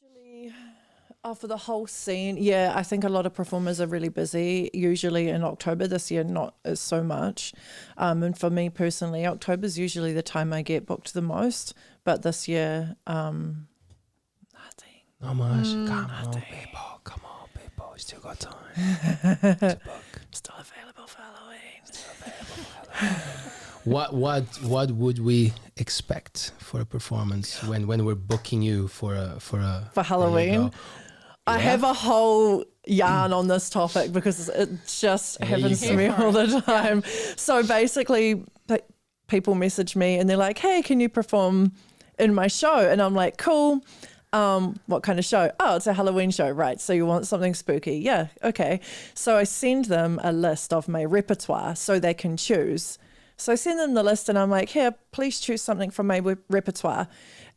Usually, for the whole scene, yeah, I think a lot of performers are really busy, usually in October. This year, not as so much. And for me personally, October is usually the time I get booked the most. But this year, nothing. Not much. Come on, people. We still got time to book. Still available for Halloween. What would we expect for a performance when we're booking you for Halloween? I have a whole yarn on this topic because it just happens to me all the time. So basically, people message me and they're like, "Hey, can you perform in my show?" And I'm like, "Cool. What kind of show?" "Oh, it's a Halloween show." "Right, so you want something spooky?" "Yeah, okay." So I send them a list of my repertoire so they can choose. So I send them the list and I'm like, "Here, please choose something from my repertoire."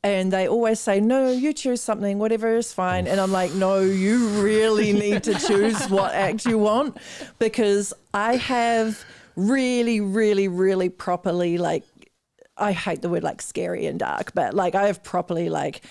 And they always say, "No, you choose something, whatever is fine." And I'm like, "No, you really need to choose what act you want," because I have really, really, really properly, like, I hate the word like scary and dark, but like I have properly like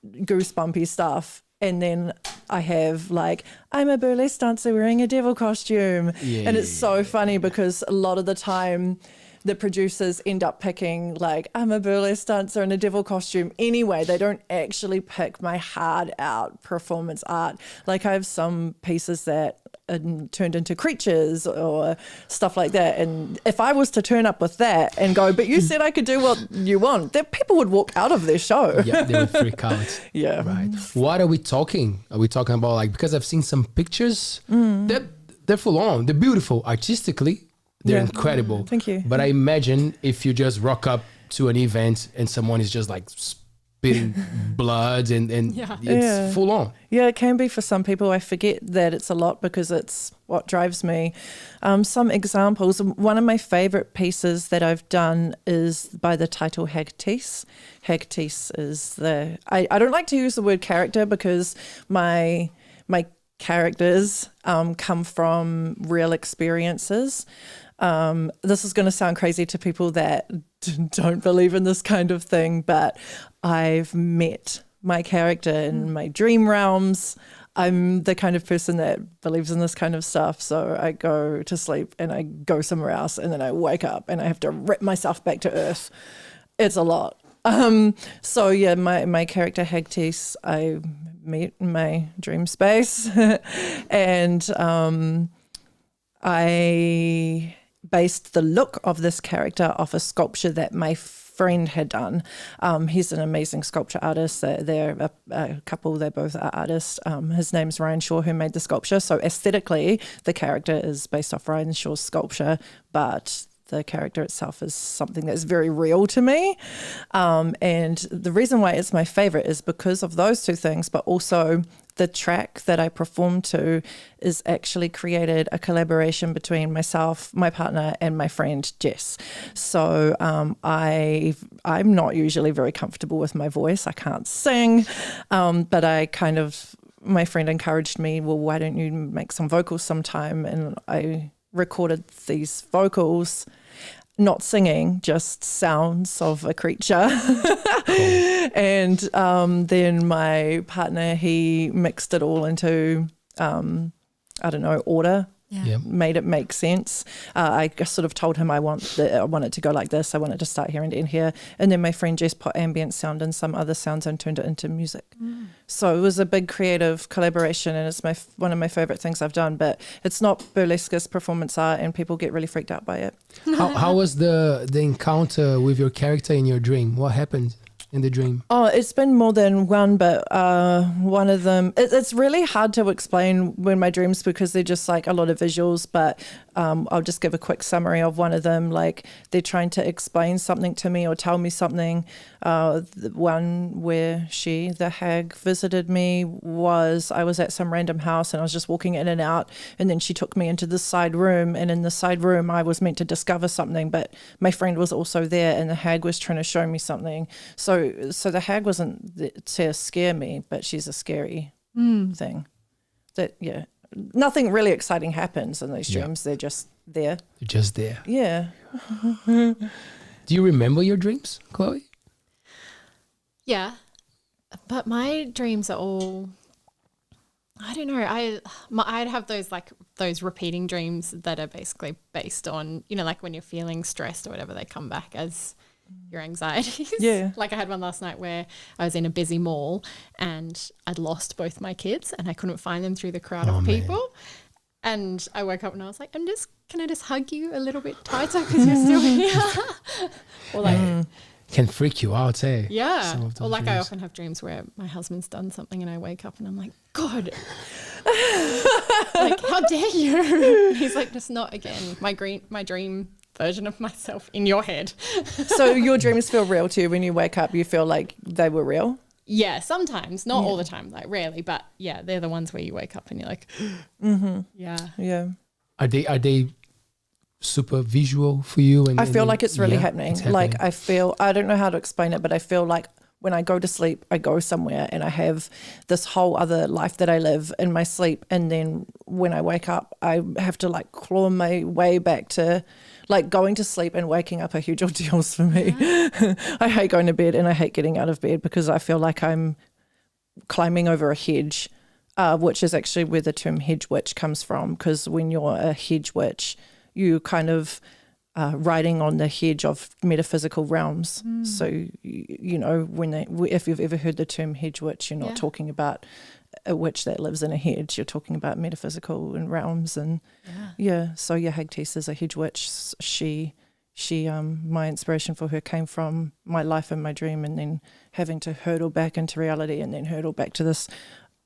goosebumpy stuff. And then I have like, I'm a burlesque dancer wearing a devil costume. And it's so funny because a lot of the time the producers end up picking like, I'm a burlesque dancer in a devil costume anyway. They don't actually pick my hard out performance art. Like I have some pieces that are turned into creatures or stuff like that. And if I was to turn up with that and go, "But you said I could do what you want," then people would walk out of their show. Yeah, they would freak out. Yeah. Right. What are we talking? Are we talking about like, because I've seen some pictures, they're full on, they're beautiful artistically. They're incredible. Thank you. But I imagine if you just rock up to an event and someone is just like spitting blood and it's full on. Yeah, it can be for some people. I forget that it's a lot because it's what drives me. Some examples. One of my favorite pieces that I've done is by the title Hagtis. Hagtis is I don't like to use the word character because my characters come from real experiences. This is going to sound crazy to people that don't believe in this kind of thing, but I've met my character in my dream realms. I'm the kind of person that believes in this kind of stuff. So I go to sleep and I go somewhere else and then I wake up and I have to rip myself back to earth. It's a lot. So yeah, my character Hagtis, I meet in my dream space and I based the look of this character off a sculpture that my friend had done. He's an amazing sculpture artist. They're a couple, they both are artists. His name's Ryan Shaw, who made the sculpture. So aesthetically, the character is based off Ryan Shaw's sculpture, but the character itself is something that's very real to me. And the reason why it's my favorite is because of those two things, but also the track that I perform to is actually created a collaboration between myself, my partner, and my friend Jess. So I'm not usually very comfortable with my voice. I can't sing, but my friend encouraged me, "Well, why don't you make some vocals sometime?" And I recorded these vocals, not singing, just sounds of a creature. And then my partner, he mixed it all into, order. Yeah. Made it make sense. I sort of told him I want it to go like this. I want it to start here and end here. And then my friend Jess put ambient sound and some other sounds and turned it into music. So it was a big creative collaboration, and it's one of my favorite things I've done. But it's not burlesque performance art, and people get really freaked out by it. How was the encounter with your character in your dream? What happened in the dream? Oh, it's been more than one, but one of them, it's really hard to explain when my dreams because they're just like a lot of visuals, but I'll just give a quick summary of one of them. Like they're trying to explain something to me or tell me something. The one where the hag visited me I was at some random house and I was just walking in and out, and then she took me into this side room, and in the side room I was meant to discover something, but my friend was also there and the hag was trying to show me something. So the hag wasn't to scare me, but she's a scary thing. Nothing really exciting happens in these dreams. They're just there. They're just there. Yeah. Do you remember your dreams, Chloe? Yeah. But my dreams are all, I don't know. I'd have those repeating dreams that are basically based on, like when you're feeling stressed or whatever, they come back as your anxieties. Yeah. Like I had one last night where I was in a busy mall and I'd lost both my kids and I couldn't find them through the crowd of people. And I woke up and I was like, can I just hug you a little bit tighter because you're still here? Or like, can freak you out, eh? yeah. Or like dreams. I often have dreams where my husband's done something and I wake up and I'm like, God, like how dare you? He's like, just not again. My dream version of myself in your head. So your dreams feel real to you when you wake up? You feel like they were real? Yeah, sometimes, not all the time, like rarely, but yeah, they're the ones where you wake up and you're like, yeah. Are they super visual for you? And I feel like it's really happening. It's Like I don't know how to explain it, but I feel like when I go to sleep, I go somewhere and I have this whole other life that I live in my sleep. And then when I wake up, I have to like claw my way back to, like, going to sleep and waking up are huge ordeals for me. Yeah. I hate going to bed and I hate getting out of bed because I feel like I'm climbing over a hedge, which is actually where the term hedge witch comes from, because when you're a hedge witch, you kind of riding on the hedge of metaphysical realms. So, if you've ever heard the term hedge witch, you're not talking about a witch that lives in a hedge. You're talking about metaphysical and realms. And so Hagtis is a hedge witch. She my inspiration for her came from my life and my dream, and then having to hurdle back into reality and then hurdle back to this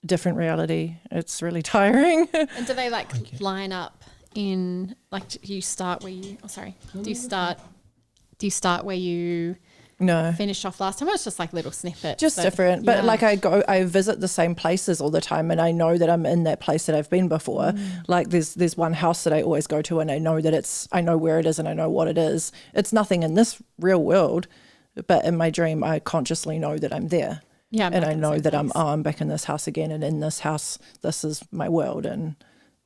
different reality. It's really tiring. And do they line up in, like, do you start where you finished off last time? It's just like little snippets. Just different. But like I visit the same places all the time and I know that I'm in that place that I've been before. Like there's one house that I always go to and I know that I know where it is and I know what it is. It's nothing in this real world, but in my dream I consciously know that I'm there. Yeah. And I know that I'm back in this house again, and in this house this is my world. And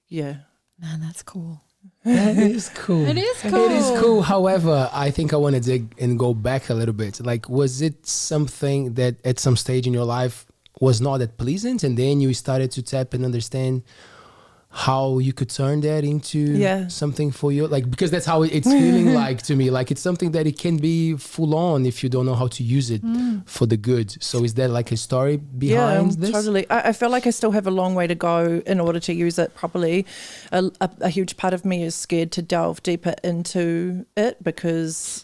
yeah. Man, that's cool. That is cool. It is cool. It is cool. However, I think I want to dig and go back a little bit. Like, was it something that at some stage in your life was not that pleasant, and then you started to tap and understand how you could turn that into something for you? Like, because that's how it's feeling like to me. Like, it's something that it can be full on if you don't know how to use it for the good. So is there like a story behind this? Yeah, totally. I feel like I still have a long way to go in order to use it properly. A huge part of me is scared to delve deeper into it because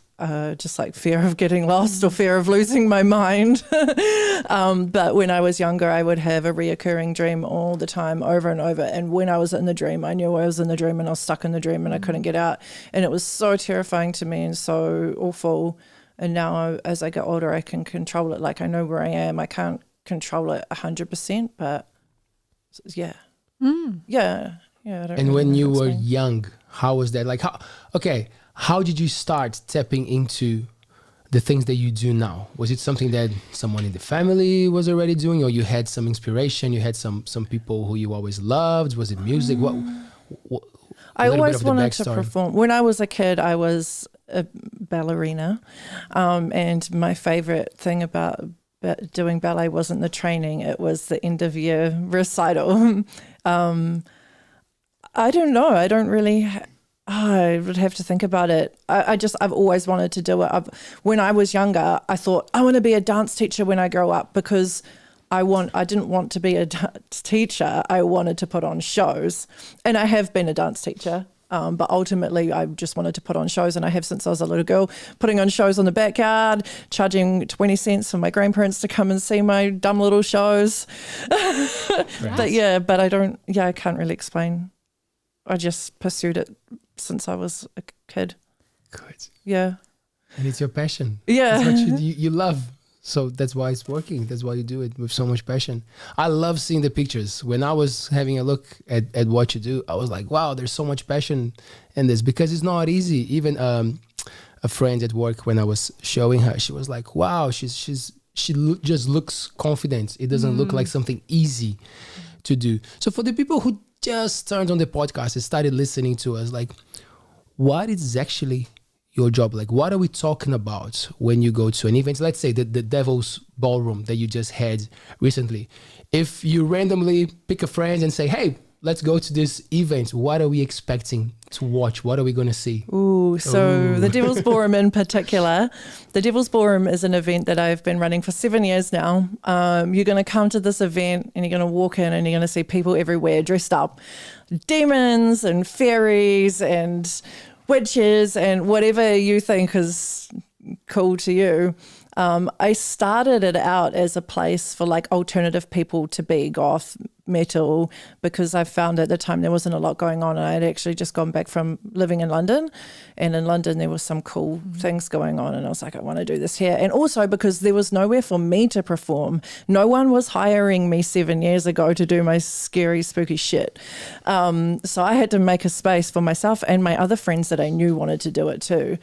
just like fear of getting lost or fear of losing my mind. But when I was younger, I would have a reoccurring dream all the time, over and over. And when I was in the dream, I knew I was in the dream and I was stuck in the dream and I couldn't get out. And it was so terrifying to me and so awful. And now as I get older, I can control it. Like, I know where I am. I can't control it 100%, but yeah. Yeah. Yeah. And when you were young, how was that? Like, how did you start tapping into the things that you do now? Was it something that someone in the family was already doing, or you had some inspiration? You had some people who you always loved? Was it music? What I always wanted to perform. When I was a kid, I was a ballerina, and my favorite thing about doing ballet wasn't the training; it was the end of year recital. I don't know. I don't really. I would have to think about it. I've always wanted to do it. When I was younger, I thought I want to be a dance teacher when I grow up, because I didn't want to be a dance teacher. I wanted to put on shows, and I have been a dance teacher. But ultimately, I just wanted to put on shows, and I have since I was a little girl, putting on shows in the backyard, charging 20 cents for my grandparents to come and see my dumb little shows. But I can't really explain. I just pursued it since I was a kid. Good. Yeah. And it's your passion. Yeah. It's what you love. So that's why it's working. That's why you do it with so much passion. I love seeing the pictures. When I was having a look at what you do, I was like, wow, there's so much passion in this, because it's not easy. Even a friend at work, when I was showing her, she was like, wow, she just looks confident. It doesn't look like something easy to do. So for the people who just turned on the podcast and started listening to us, like, what is actually your job? Like, what are we talking about when you go to an event? Let's say the Devil's Ballroom that you just had recently. If you randomly pick a friend and say, hey, let's go to this event, what are we expecting to watch? What are we going to see? So the Devil's Ballroom in particular, the Devil's Ballroom is an event that I've been running for 7 years now. You're going to come to this event and you're going to walk in and you're going to see people everywhere dressed up. Demons and fairies and witches and whatever you think is cool to you. I started it out as a place for like alternative people to be, goth, metal, because I found at the time there wasn't a lot going on. And I had actually just gone back from living in London, and in London there was some cool things going on, and I was like, I want to do this here. And also because there was nowhere for me to perform. No one was hiring me 7 years ago to do my scary, spooky shit. So I had to make a space for myself and my other friends that I knew wanted to do it too.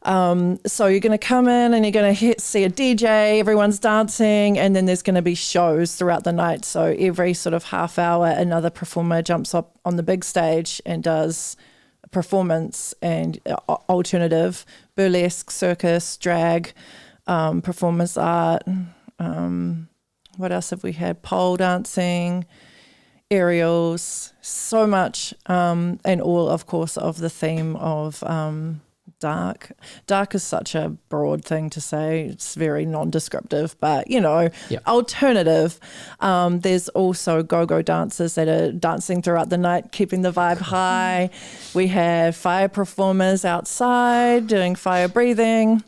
So you're going to come in and you're going to see a DJ, everyone's dancing, and then there's going to be shows throughout the night. So every sort of half hour, another performer jumps up on the big stage and does a performance and alternative, burlesque, circus, drag, performance art. What else have we had? Pole dancing, aerials, so much, and all, of course, of the theme of dark. Dark is such a broad thing to say. It's very non-descriptive, but alternative. There's also go-go dancers that are dancing throughout the night, keeping the vibe high. We have fire performers outside doing fire breathing.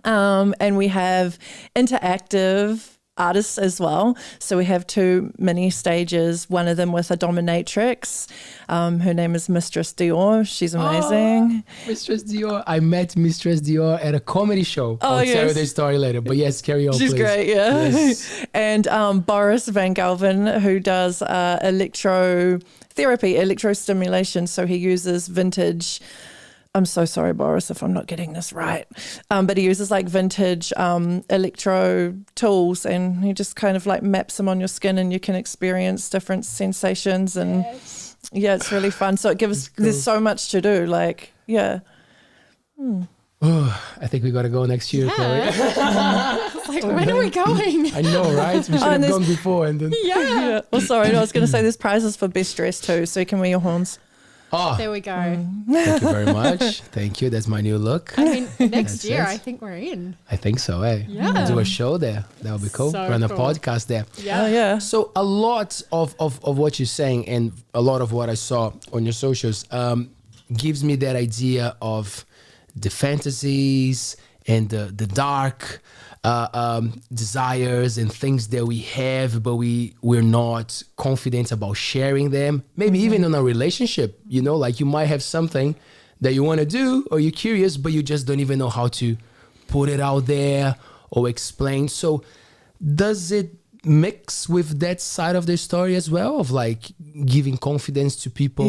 And we have interactive artists as well. So we have 2 mini stages, one of them with a dominatrix. Her name is Mistress Dior. She's amazing. Mistress Dior. I met Mistress Dior at a comedy show. I'll tell you the story later. But yes, carry on, She's please. great, yeah. Yes. And Boris Van Galven, who does electrotherapy, electrostimulation. So he uses vintage... I'm so sorry, Boris, if I'm not getting this right. But he uses like vintage electro tools, and he just kind of like maps them on your skin, and you can experience different sensations. And yeah, it's really fun. So it gives, there's so much to do. Like, yeah. Oh, I think we got to go next year, Chloe. Like, when are we going? I know, right? We should have gone before. And then... Yeah. Well, sorry, I was going to say there's prizes for best dress too, so you can wear your horns. Oh, there we go. Thank you very much. Thank you. That's my new look. I mean, next year, I think we're in. I think so, eh? Yeah. Do a show there. That would be cool. So Run a cool. podcast there. Yeah. Yeah. So a lot of what you're saying and a lot of what I saw on your socials gives me that idea of the fantasies and the dark desires and things that we have, but we're not confident about sharing them. Maybe even in a relationship, like you might have something that you want to do or you're curious, but you just don't even know how to put it out there or explain. So does it mix with that side of the story as well, of like giving confidence to people?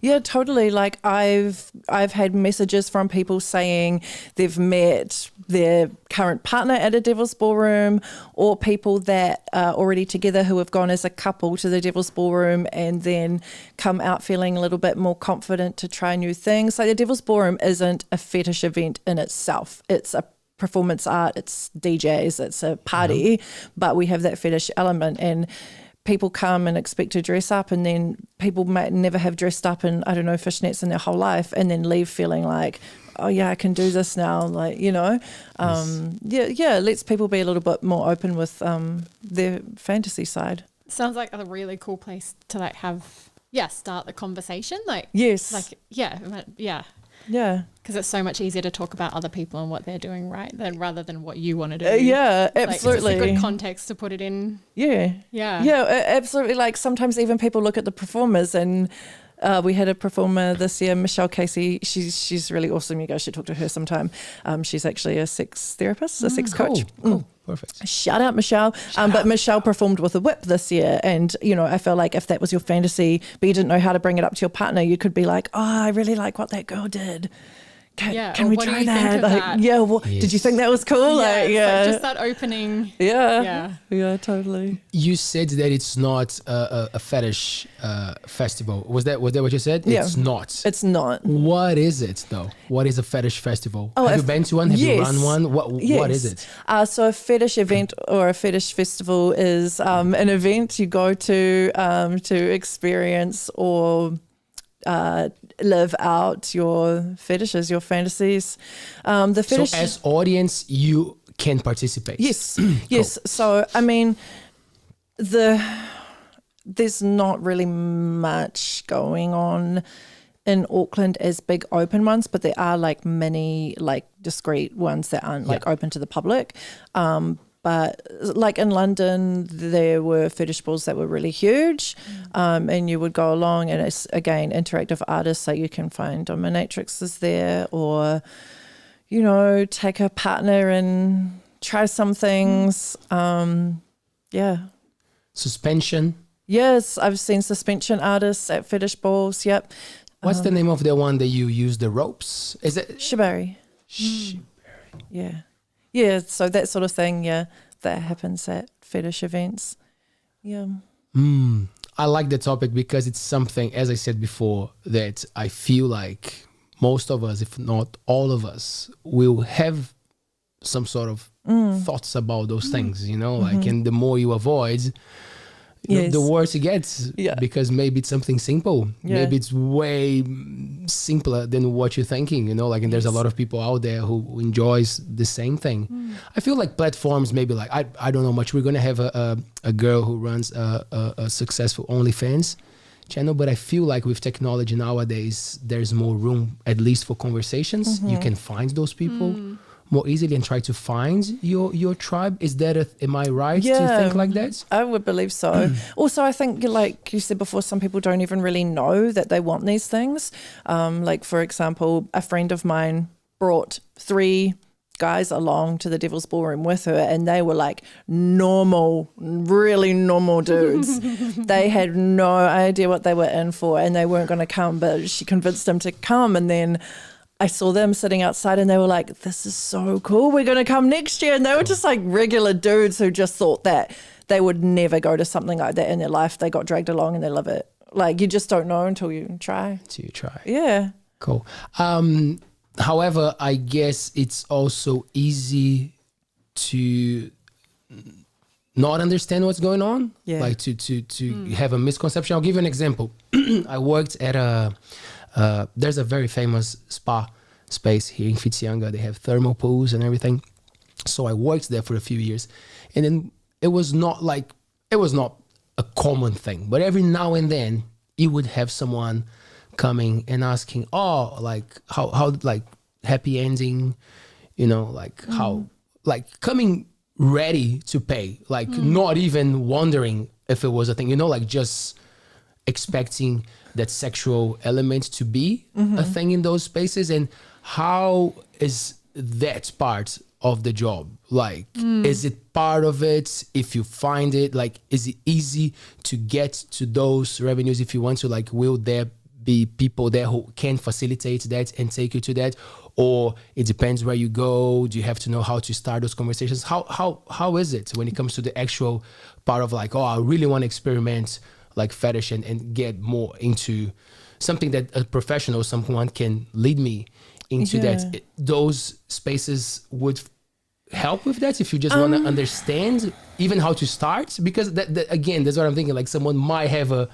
Yeah, totally. Like I've had messages from people saying they've met their current partner at a Devil's Ballroom, or people that are already together who have gone as a couple to the Devil's Ballroom and then come out feeling a little bit more confident to try new things. So the Devil's Ballroom isn't a fetish event in itself. It's a performance art, it's DJs, it's a party, but we have that fetish element, and people come and expect to dress up, and then people might never have dressed up in, I don't know, fishnets in their whole life, and then leave feeling like, oh yeah, I can do this now. Like, it lets people be a little bit more open with their fantasy side. Sounds like a really cool place to like start the conversation. Like, yes. Like, yeah. Because it's so much easier to talk about other people and what they're doing, right? Rather than what you want to do. Absolutely. It's a good context to put it in. Yeah, absolutely. Like sometimes even people look at the performers, and we had a performer this year, Michelle Casey. She's really awesome. You guys should talk to her sometime. She's actually a sex therapist, a sex coach. Cool. Perfect. Shout out, Michelle. But Michelle performed with a whip this year. And, I feel like if that was your fantasy, but you didn't know how to bring it up to your partner, you could be like, oh, I really like what that girl did. can we what do try you think that? of Like, that? yeah, did you think that was cool? Like, Like just that opening. Yeah, totally. You said that it's not a fetish festival. Was that what you said? Yeah. It's not. It's not. What is it though? What is a fetish festival? Oh, have you been to one? Have you yes. run one? What is it? So a fetish event or a fetish festival is an event you go to experience or live out your fetishes, your fantasies. The fetish. So as audience, you can participate. Yes, Cool. yes. So I mean, there's not really much going on in Auckland as big open ones, but there are like many like discreet ones that aren't like open to the public. But like in London, there were fetish balls that were really huge, and you would go along, and it's again interactive artists, so you can find dominatrixes there, or take a partner and try some things. Suspension. Yes, I've seen suspension artists at fetish balls. Yep. What's the name of the one that you use the ropes? Is it Shibari? Yeah. Yeah, so that sort of thing, that happens at fetish events. Yeah. I like the topic because it's something, as I said before, that I feel like most of us, if not all of us, will have some sort of thoughts about those things, like, and the more you avoid, the worse it gets, because maybe it's something simple. Maybe it's way simpler than what you're thinking, like, and there's a lot of people out there who enjoys the same thing. I feel like platforms, maybe like, I don't know much. We're going to have a girl who runs a successful OnlyFans channel, but I feel like with technology nowadays, there's more room, at least for conversations. You can find those people more easily and try to find your tribe. Is that am I right to think like that? I would believe so. Also, I think, like you said before, some people don't even really know that they want these things. Like, for example, a friend of mine brought 3 guys along to the Devil's Ballroom with her, and they were like normal, really normal dudes. They had no idea what they were in for, and they weren't going to come, but she convinced them to come, and then I saw them sitting outside and they were like, this is so cool, we're going to come next year. And they were just like regular dudes who just thought that they would never go to something like that in their life. They got dragged along and they love it. Like, you just don't know until you try. Yeah. Cool. However, I guess it's also easy to not understand what's going on. Like to have a misconception. I'll give you an example. I worked at there's a very famous spa space here in Whitianga. They have thermal pools and everything. So I worked there for a few years, and then it was not a common thing, but every now and then you would have someone coming and asking, like how like happy ending, like how, like coming ready to pay, like not even wondering if it was a thing, like just expecting that sexual element to be a thing in those spaces. And how is that part of the job? Like, is it part of it? If you find it, like, is it easy to get to those revenues if you want to? Like, will there be people there who can facilitate that and take you to that? Or it depends where you go? Do you have to know how to start those conversations? How is it when it comes to the actual part of like, I really want to experiment like fetish and get more into something that a professional, someone can lead me into that? Those spaces would help with that if you just want to understand even how to start, because that again, that's what I'm thinking. Like, someone might have a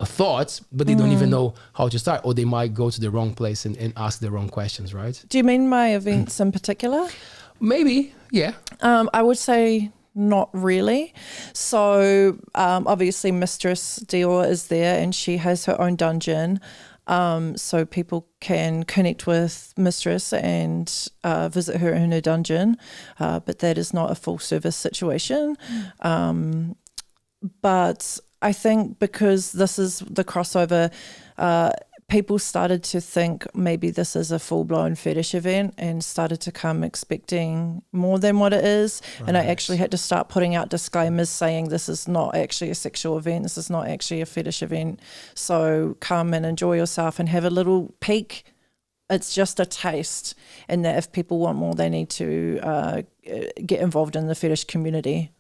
thought, but they don't even know how to start, or they might go to the wrong place and ask the wrong questions, right? Do you mean my events in particular? Maybe, yeah. I would say not really. So obviously Mistress Dior is there, and she has her own dungeon. So people can connect with Mistress and visit her in her dungeon, but that is not a full service situation. But I think because this is the crossover, people started to think maybe this is a full-blown fetish event and started to come expecting more than what it is. Right. And I actually had to start putting out disclaimers saying this is not actually a sexual event, this is not actually a fetish event. So come and enjoy yourself and have a little peek it's just a taste, and that if people want more, they need to get involved in the fetish community.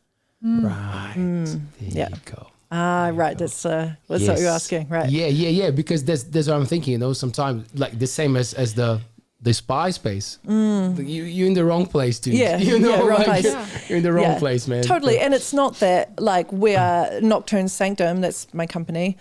Right. There Yeah. you go. Right. That's what you're asking, right? Yeah. Because that's what I'm thinking. Sometimes like the same as the spy space. You're in the wrong place, dude. Yeah, wrong place. You're in the wrong place, man. Totally. And it's not that like we are Nocturne Sanctum, that's my company.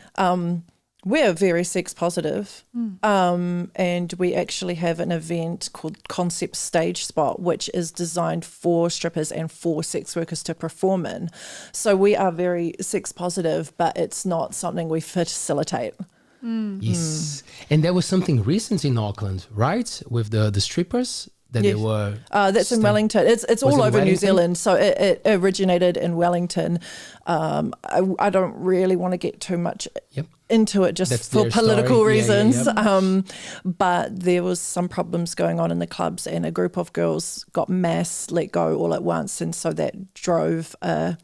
We're very sex positive. And we actually have an event called Concept Stage Spot, which is designed for strippers and for sex workers to perform in. So we are very sex positive, but it's not something we facilitate. Yes. And there was something recent in Auckland, right? With the strippers that they were... that's in Wellington. It's all over New Wellington? Zealand. So it originated in Wellington. I don't really want to get too much into it just for political story. reasons. Yeah. But there was some problems going on in the clubs, and a group of girls got mass let go all at once. And so that drove a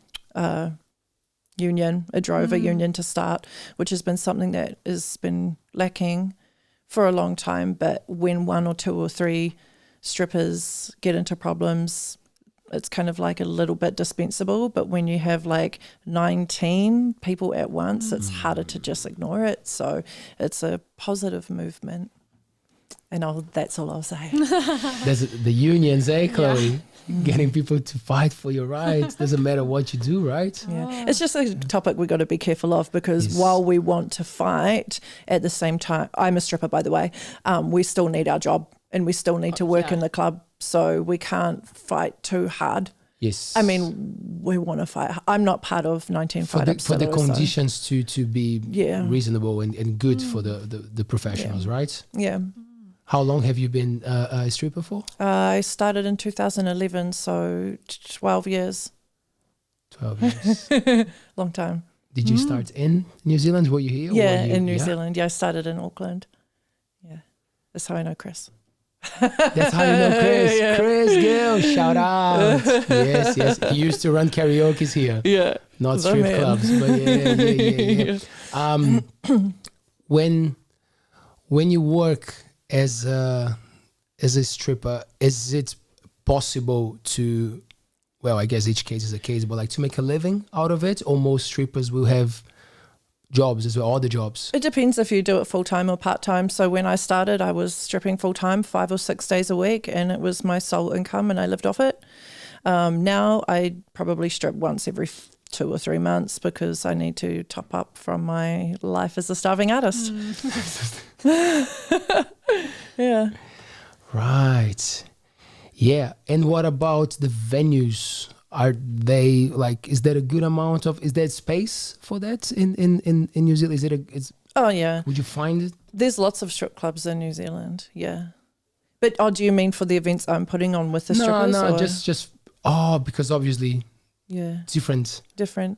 union to start, which has been something that has been lacking for a long time. But when 1 or 2 or 3 strippers get into problems, it's kind of like a little bit dispensable. But when you have like 19 people at once, it's harder to just ignore it. So it's a positive movement. And that's all I'll say. There's the unions, Chloe? Getting people to fight for your rights. Doesn't matter what you do, right? Yeah. It's just a topic we got to be careful of, because while we want to fight, at the same time, I'm a stripper, by the way, we still need our job and we still need to work in the club. So we can't fight too hard. Yes. I mean, we want to fight. I'm not part of 19 Fight Up for the Still, conditions to be reasonable and good for the professionals, right? Yeah. How long have you been a stripper for? I started in 2011, so 12 years. 12 years. Long time. Did you start in New Zealand? Were you here? Yeah, in New Zealand. Yeah, I started in Auckland. Yeah. That's how I know Chris. That's how you know Chris. Chris Gill, shout out. Yes. He used to run karaoke's here. Yeah. Not strip clubs, but yeah. When you work as a stripper, is it possible to, well, I guess each case is a case, but like to make a living out of it, or most strippers will have jobs as well, other jobs? It depends if you do it full-time or part-time. So when I started, I was stripping full-time 5 or 6 days a week, and it was my sole income and I lived off it. Now I probably strip once every 2 or 3 months because I need to top up from my life as a starving artist. Yeah. Right. Yeah. And what about the venues? Are they like, is there a good amount of, is there space for that in New Zealand? Oh yeah. Would you find it? There's lots of strip clubs in New Zealand. Yeah. But do you mean for the events I'm putting on with the strippers? No, just because obviously different,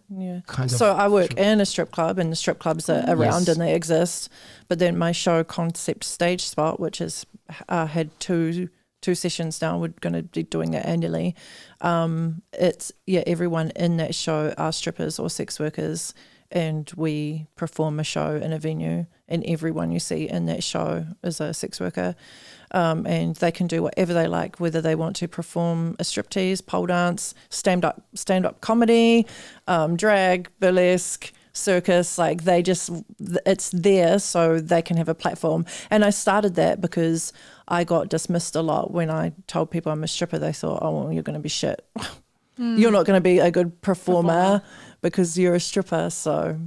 yeah. Kinds so of I work in a strip club, and the strip clubs are around and they exist. But then my show Concept Stage Spot, which has had two sessions now, we're going to be doing that annually. It's everyone in that show are strippers or sex workers, and we perform a show in a venue, and everyone you see in that show is a sex worker. And they can do whatever they like, whether they want to perform a striptease, pole dance, stand-up comedy, drag, burlesque, circus. Like it's there so they can have a platform. And I started that because I got dismissed a lot when I told people I'm a stripper. They thought, oh, well, you're going to be shit. You're not going to be a good performer because you're a stripper. So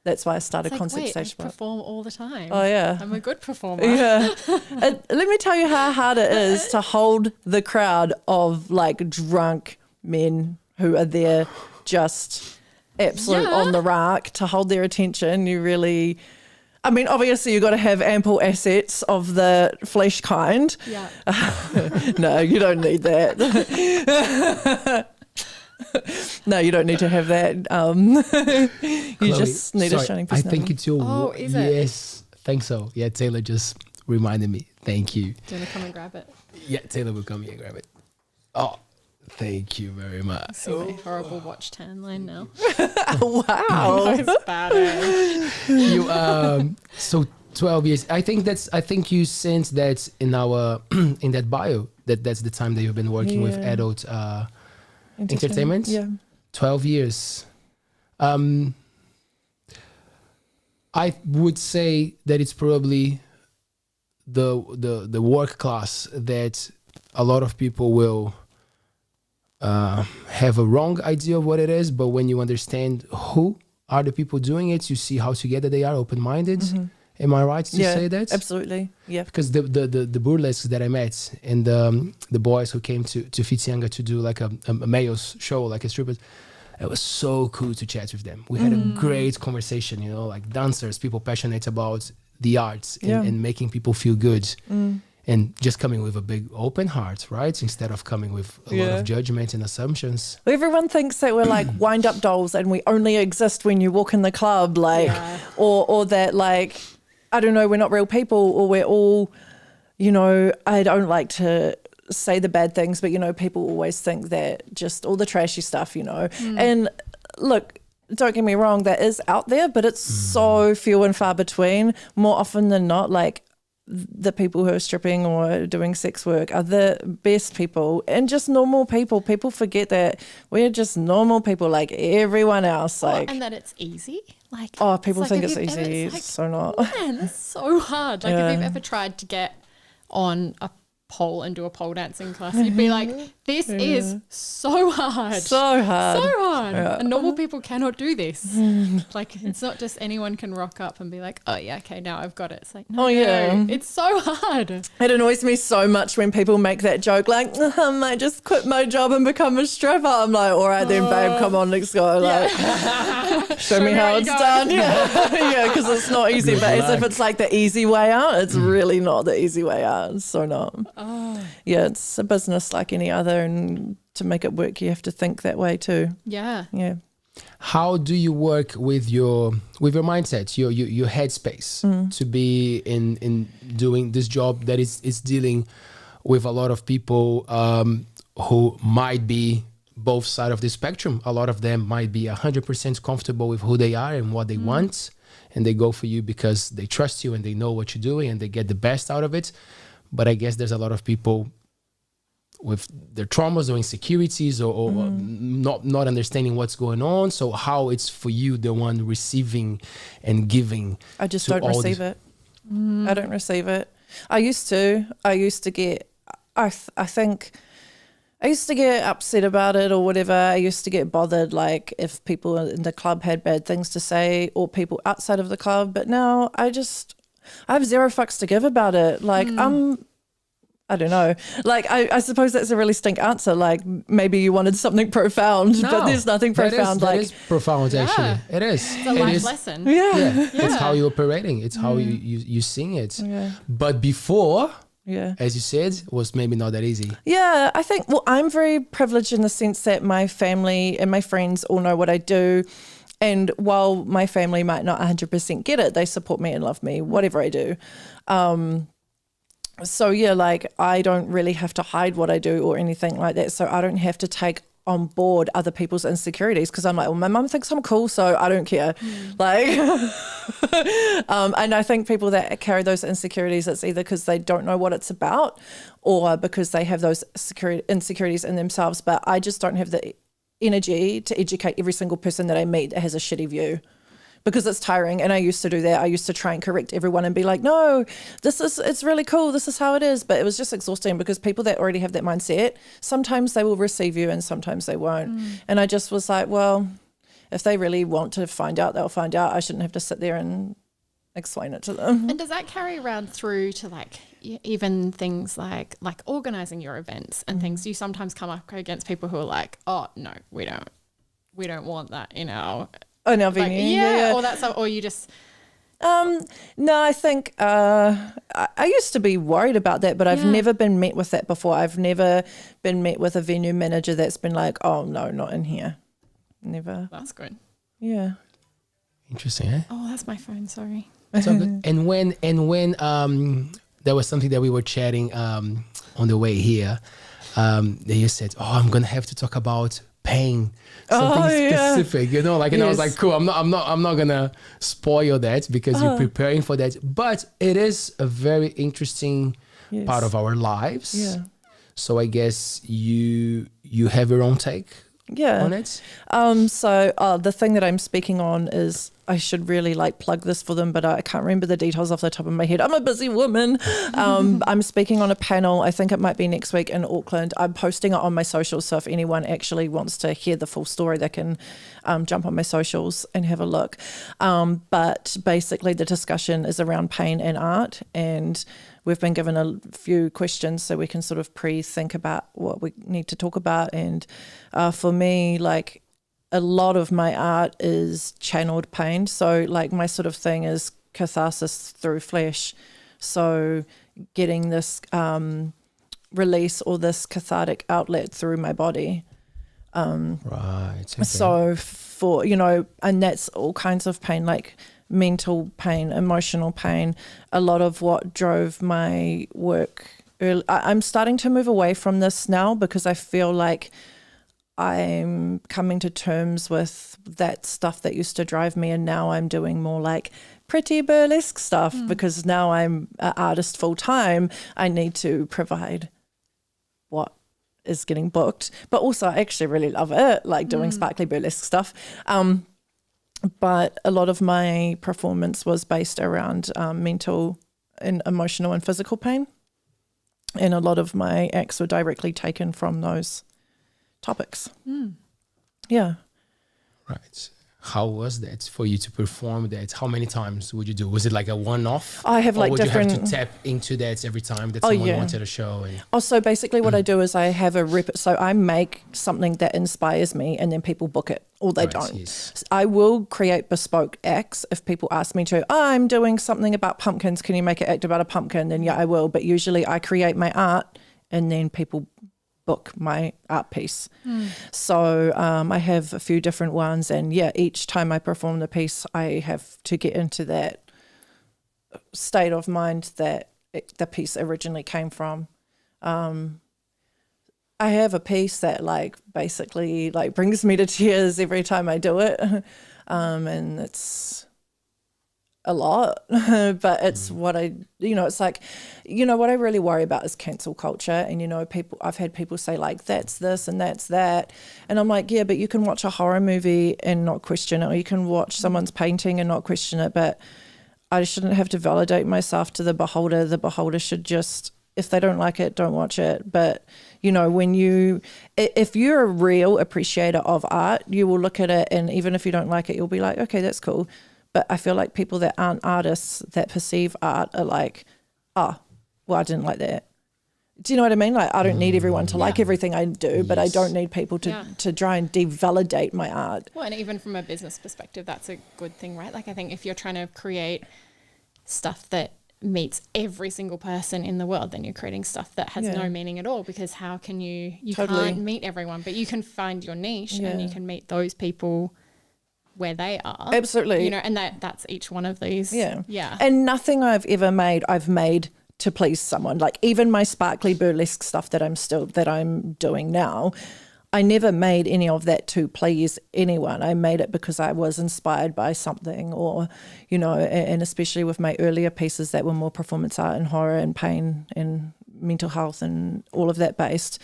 that's why I started Concept Stage Spot. I perform all the time. Oh, yeah. I'm a good performer. Yeah. Let me tell you how hard it is to hold the crowd of like drunk men who are there just absolute on the rack, to hold their attention. You really, I mean, obviously you got to have ample assets of the flesh kind. Yeah. No, you don't need that. No, you don't need to have that. You Chloe, just need a shining personality. I think it's your... Oh, is it? Yes, I think so. Yeah, Taylor just reminded me. Thank you. Do you want to come and grab it? Yeah, Taylor will come here and grab it. Oh, thank you very much. See my horrible watch tan line now. Wow. It's bad. You, so 12 years. I think you sense that in our in that bio that's the time that you've been working with adult entertainment. Yeah. 12 years. I would say that it's probably the work class that a lot of people will have a wrong idea of what it is, but when you understand who are the people doing it, you see how together they are, open-minded. Mm-hmm. Am I right to say that? Absolutely. Yeah. Because the burlesques that I met and the boys who came to Fitianga to do like a male's show, like a stripper, it was so cool to chat with them. We had a great conversation, you know, like dancers, people passionate about the arts and making people feel good. And just coming with a big open heart, right? Instead of coming with a lot of judgment and assumptions. Everyone thinks that we're like wind-up dolls and we only exist when you walk in the club, like, or that like, I don't know, we're not real people, or we're all, you know, I don't like to say the bad things, but, you know, people always think that just all the trashy stuff, you know. And look, don't get me wrong, that is out there, but it's so few and far between. More often than not, like, the people who are stripping or doing sex work are the best people and just normal people. People forget that we're just normal people like everyone else. Like, and that it's easy. Like, people think it's easy. It's so not. Man, it's so hard. Like, if you've ever tried to get on a pole and do a pole dancing class, you'd be like, this is so hard. So hard. Yeah. And normal people cannot do this. Like, it's not just anyone can rock up and be like, oh yeah, okay, now I've got it. It's like, no, it's so hard. It annoys me so much when people make that joke like, I might just quit my job and become a stripper. I'm like, all right then, babe, come on, let's go. Like, show me how it's done. Yeah, because it's not easy. But as if it's like the easy way out, it's really not the easy way out. It's so not. Yeah, it's a business like any other, and to make it work, you have to think that way too. Yeah. How do you work with your mindset, your headspace to be in doing this job that is dealing with a lot of people who might be both sides of the spectrum? A lot of them might be 100% comfortable with who they are and what they want, and they go for you because they trust you and they know what you're doing and they get the best out of it. But I guess there's a lot of people with their traumas or insecurities or not understanding what's going on. So how it's for you, the one receiving and giving? I just don't receive it. I don't receive it. I used to get, I think I used to get upset about it or whatever. I used to get bothered, like if people in the club had bad things to say or people outside of the club. But now I have zero fucks to give about it. Like, I don't know. Like, I suppose that's a really stink answer. Like, maybe you wanted something profound, but there's nothing profound. That is profound, actually. It is. It's a life lesson. Yeah. It's how you're operating. It's how you sing it. Yeah. But before, as you said, was maybe not that easy. Yeah, I think, well, I'm very privileged in the sense that my family and my friends all know what I do. And while my family might not 100% get it, they support me and love me, whatever I do. So yeah, like I don't really have to hide what I do or anything like that. So I don't have to take on board other people's insecurities because I'm like, well, my mum thinks I'm cool, so I don't care. Like, and I think people that carry those insecurities, it's either because they don't know what it's about or because they have those insecurities in themselves. But I just don't have the energy to educate every single person that I meet that has a shitty view, because it's tiring. And I used to do that. I used to try and correct everyone and be like, no, it's really cool. This is how it is. But it was just exhausting because people that already have that mindset, sometimes they will receive you and sometimes they won't. And I just was like, well, if they really want to find out, they'll find out. I shouldn't have to sit there and explain it to them. And does that carry around through to like even things like organizing your events and things? You sometimes come up against people who are like, oh no, we don't want that in our venue. Yeah, or that stuff, or you just no, I think I used to be worried about that, but I've never been met with that before. I've never been met with a venue manager that's been like, oh no, not in here. Never. That's good. Yeah. Interesting, eh? Oh, that's my phone, sorry. It's all good. And when there was something that we were chatting on the way here, you said, oh, I'm gonna have to talk about pain, something specific, you know, like, and I was like, cool, I'm not gonna spoil that because you're preparing for that, but it is a very interesting part of our lives. Yeah. So I guess you have your own take on it. So the thing that I'm speaking on is, I should really like plug this for them, but I can't remember the details off the top of my head. I'm a busy woman. I'm speaking on a panel. I think it might be next week in Auckland. I'm posting it on my socials, so if anyone actually wants to hear the full story, they can jump on my socials and have a look. But basically the discussion is around pain and art, and we've been given a few questions so we can sort of pre-think about what we need to talk about. And for me, like, a lot of my art is channeled pain. So like my sort of thing is catharsis through flesh. So getting this release or this cathartic outlet through my body. Right. Okay. So for, you know, and that's all kinds of pain, like mental pain, emotional pain. A lot of what drove my work early, I'm starting to move away from this now because I feel like I'm coming to terms with that stuff that used to drive me, and now I'm doing more like pretty burlesque stuff because now I'm an artist full time. I need to provide what is getting booked, but also I actually really love it, like doing sparkly burlesque stuff. But a lot of my performance was based around mental and emotional and physical pain, and a lot of my acts were directly taken from those topics. Yeah. Right. How was that for you to perform that? How many times would you do? Was it like a one-off? I have like different. You have to tap into that every time that someone wanted a show? So basically what I do is I have so I make something that inspires me and then people book it or they don't. Yes. I will create bespoke acts if people ask me to. I'm doing something about pumpkins. Can you make an act about a pumpkin? Then yeah, I will. But usually I create my art and then people book my art piece. So I have a few different ones, and each time I perform the piece I have to get into that state of mind that the piece originally came from. I have a piece that like basically like brings me to tears every time I do it, and it's a lot, but it's what it's like, what I really worry about is cancel culture. And, I've had people say like, that's this and that's that. And I'm like, yeah, but you can watch a horror movie and not question it, or you can watch someone's painting and not question it. But I shouldn't have to validate myself to the beholder. The beholder should just, if they don't like it, don't watch it. But, if you're a real appreciator of art, you will look at it, and even if you don't like it, you'll be like, okay, that's cool. But I feel like people that aren't artists that perceive art are like, well, I didn't like that. Do you know what I mean? Like, I don't need everyone to like everything I do, but I don't need people to try and devalidate my art. Well, and even from a business perspective, that's a good thing, right? Like, I think if you're trying to create stuff that meets every single person in the world, then you're creating stuff that has no meaning at all, because how can you can't meet everyone, but you can find your niche and you can meet those people where they are. Absolutely. And that's each one of these. Yeah. And nothing I've ever made, I've made to please someone. Like even my sparkly burlesque stuff that I'm doing now, I never made any of that to please anyone. I made it because I was inspired by something, or, and especially with my earlier pieces that were more performance art and horror and pain and mental health and all of that based.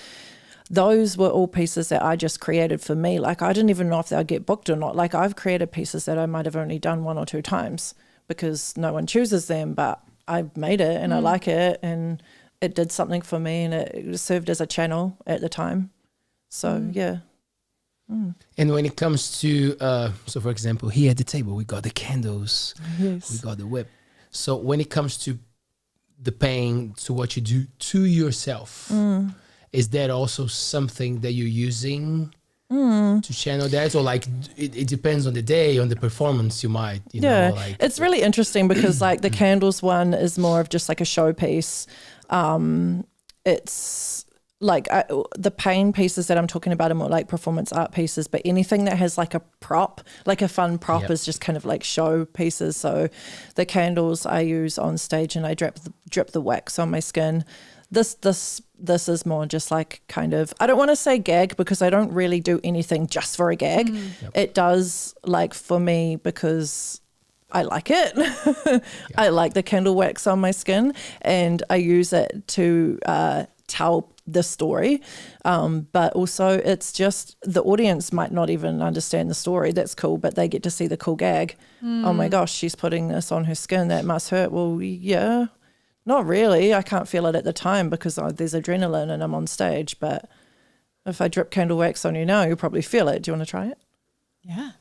Those were all pieces that I just created for me. Like, I didn't even know if they'll get booked or not. Like, I've created pieces that I might have only done 1 or 2 times because no one chooses them, but I've made it and I like it, and it did something for me, and it served as a channel at the time. So, And when it comes to, so for example, here at the table, we got the candles, we got the whip. So when it comes to the pain, to what you do to yourself, is that also something that you're using to channel that? Or like it depends on the day, on the performance you might, know, like. It's really interesting because like the candles one is more of just like a showpiece. It's like the pain pieces that I'm talking about are more like performance art pieces, but anything that has like a prop, like a fun prop is just kind of like show pieces. So the candles I use on stage, and I drip the wax on my skin. This is more just like kind of, I don't want to say gag because I don't really do anything just for a gag. It does like for me because I like it. I like the candle wax on my skin and I use it to tell the story. But also it's just the audience might not even understand the story. That's cool, but they get to see the cool gag. Oh my gosh, she's putting this on her skin. That must hurt. Well, yeah, not really. I can't feel it at the time because there's adrenaline and I'm on stage. But if I drip candle wax on you now, you'll probably feel it. Do you want to try it? Yeah.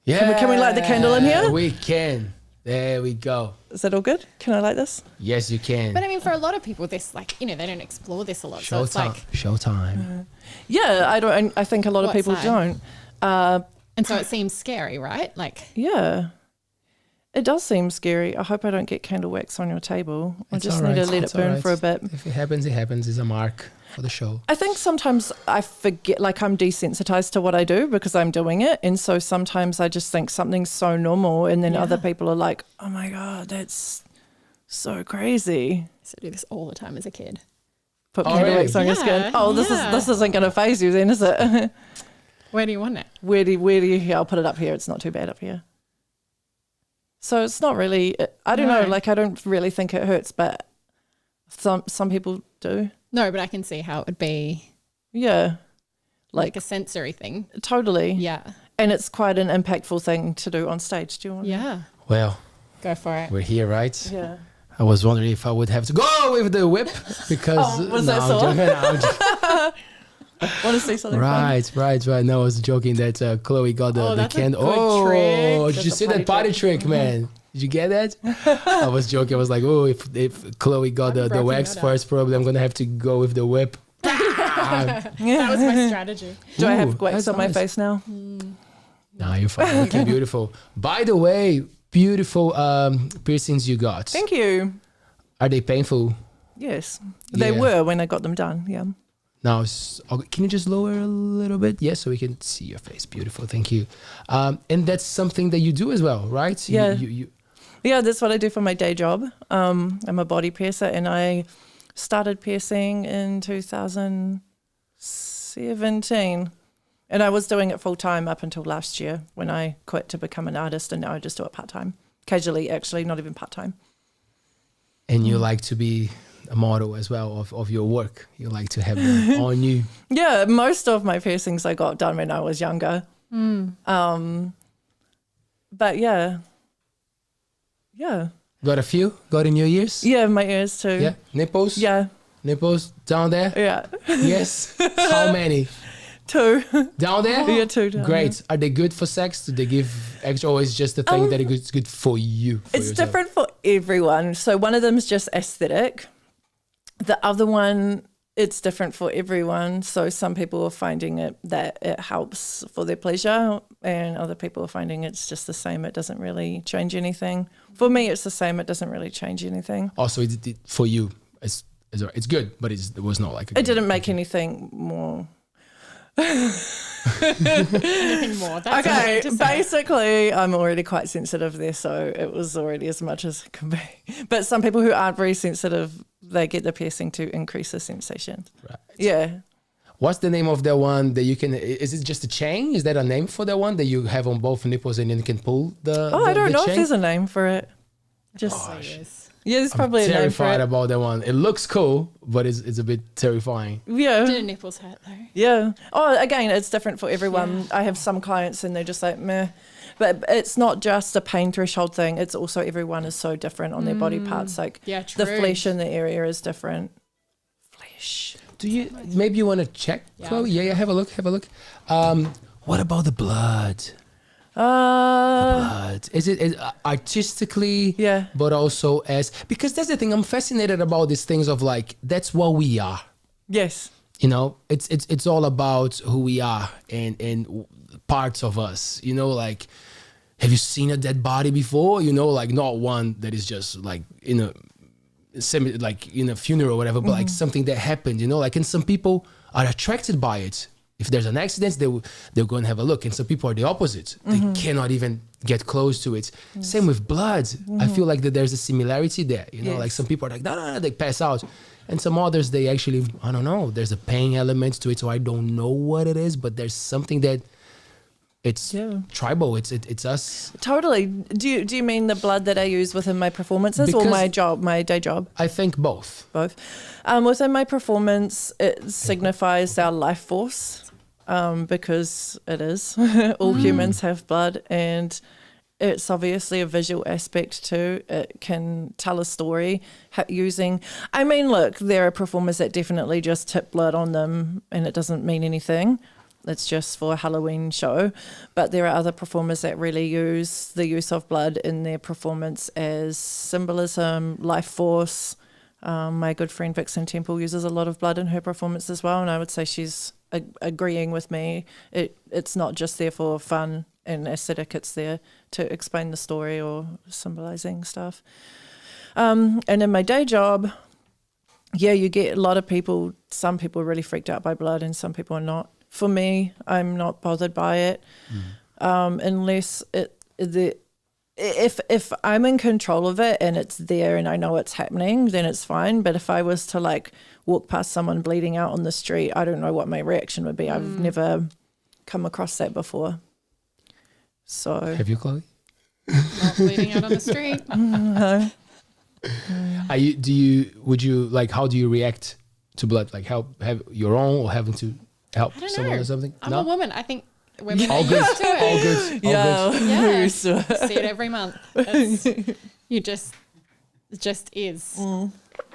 Yeah. Can we light the candle in here? We can. There we go. Is that all good? Can I light this? Yes, you can. But I mean, for a lot of people, this like, they don't explore this a lot. So it's like Showtime. Yeah, I don't. I think a lot of people don't. And so it seems scary, right? Like, yeah, it does seem scary. I hope I don't get candle wax on your table. I just need to let it burn for a bit. If it happens, it happens. It's a mark for the show. I think sometimes I forget, like I'm desensitized to what I do because I'm doing it. And so sometimes I just think something's so normal. And then other people are like, oh my God, that's so crazy. I do this all the time as a kid. Put candle wax on your skin. Oh, this isn't going to phase you then, is it? Where do you want it? Where do you here? I'll put it up here. It's not too bad up here. So it's not really, I don't know, like I don't really think it hurts, but some people do. No, but I can see how it would be. Yeah. Like a sensory thing. Totally. Yeah. And it's quite an impactful thing to do on stage. Do you want Yeah. Well, go for it. We're here, right? Yeah. I was wondering if I would have to go with the whip because was that sore? Want to see something right. No, I was joking that Chloe got the candle. Trick. Did you see that party trick, man? Did you get that? I was joking. I was like, oh, if Chloe got the wax first, probably I'm gonna have to go with the whip. That was my strategy. Do I have wax on my face now? No, you're fine. Looking beautiful. By the way, beautiful piercings you got. Thank you. Are they painful? Yes, they were when I got them done. Yeah. Now, can you just lower a little bit? Yes, so we can see your face. Beautiful. Thank you. And that's something that you do as well, right? Yeah. Yeah, that's what I do for my day job. I'm a body piercer and I started piercing in 2017. And I was doing it full time up until last year when I quit to become an artist, and now I just do it part time. Casually, actually, not even part time. And you like to be a model as well of your work. You like to have them on you. Yeah, most of my piercings I got done when I was younger. But yeah. Got a few? Got in your ears? Yeah, my ears too. Yeah, nipples? Yeah. Nipples down there? Yeah. Yes. How many? 2. Down there? Yeah, 2 down Great. there. Are they good for sex? Do they give extra, or is just the thing that is good for you? It's different for everyone. So one of them is just aesthetic. The other one, it's different for everyone. So some people are finding it that it helps for their pleasure, and other people are finding it's just the same. It doesn't really change anything. For me, it's the same. It doesn't really change anything. Also, for you, it's good, but it was not like it didn't make anything more. Anything more. That's okay, basically, I'm already quite sensitive there, so it was already as much as it can be. But some people who aren't very sensitive, they get the piercing to increase the sensation. Right. Yeah. What's the name of the one that you can? Is it just a chain? Is that a name for the one that you have on both nipples and then you can pull the? I don't know chain? if there's a name for it. Just yeah, there's probably a name for it. I'm terrified about that one. It looks cool, but it's a bit terrifying. Yeah. Do the nipples hurt though? Yeah. Oh, again, it's different for everyone. Yeah. I have some clients and they're just like meh, but it's not just a pain threshold thing. It's also everyone is so different on their body parts. Like the flesh in the area is different. Flesh. Do you maybe you want to check, Chloe? Yeah. Have a look. What about the blood? Blood. Is it artistically? Yeah. But also because that's the thing. I'm fascinated about these things of like that's what we are. Yes. You know, it's all about who we are and parts of us. You know, like have you seen a dead body before? You know, like not one that is just like in a funeral or whatever, but like something that happened, you know, like, and some people are attracted by it. If there's an accident, they're going to have a look. And some people are the opposite. They cannot even get close to it. Yes. Same with blood. I feel like that there's a similarity there, you know, like some people are like, no, they pass out. And some others, they actually, I don't know, there's a pain element to it, so I don't know what it is, but there's something that it's tribal. It's us. Totally. Do you mean the blood that I use within my performances or my day job? I think both. Both. Within my performance, it signifies our life force, because it is. All humans have blood, and it's obviously a visual aspect too. It can tell a story using... I mean, look, there are performers that definitely just tip blood on them and it doesn't mean anything. It's just for a Halloween show. But there are other performers that really use the use of blood in their performance as symbolism, life force. My good friend Vixen Temple uses a lot of blood in her performance as well, and I would say she's agreeing with me. It's not just there for fun and aesthetic, it's there to explain the story or symbolizing stuff. And in my day job, you get a lot of people, some people are really freaked out by blood and some people are not. For me, I'm not bothered by it, unless if I'm in control of it and it's there and I know it's happening, then it's fine. But if I was to like walk past someone bleeding out on the street, I don't know what my reaction would be. I've never come across that before. So have you, Chloe? Not bleeding out on the street. No. Would you like, how do you react to blood? Like have your own or having to help someone or something? I'm a woman. I think women all are good. used to it. All good. Yeah. See it every month. It just is.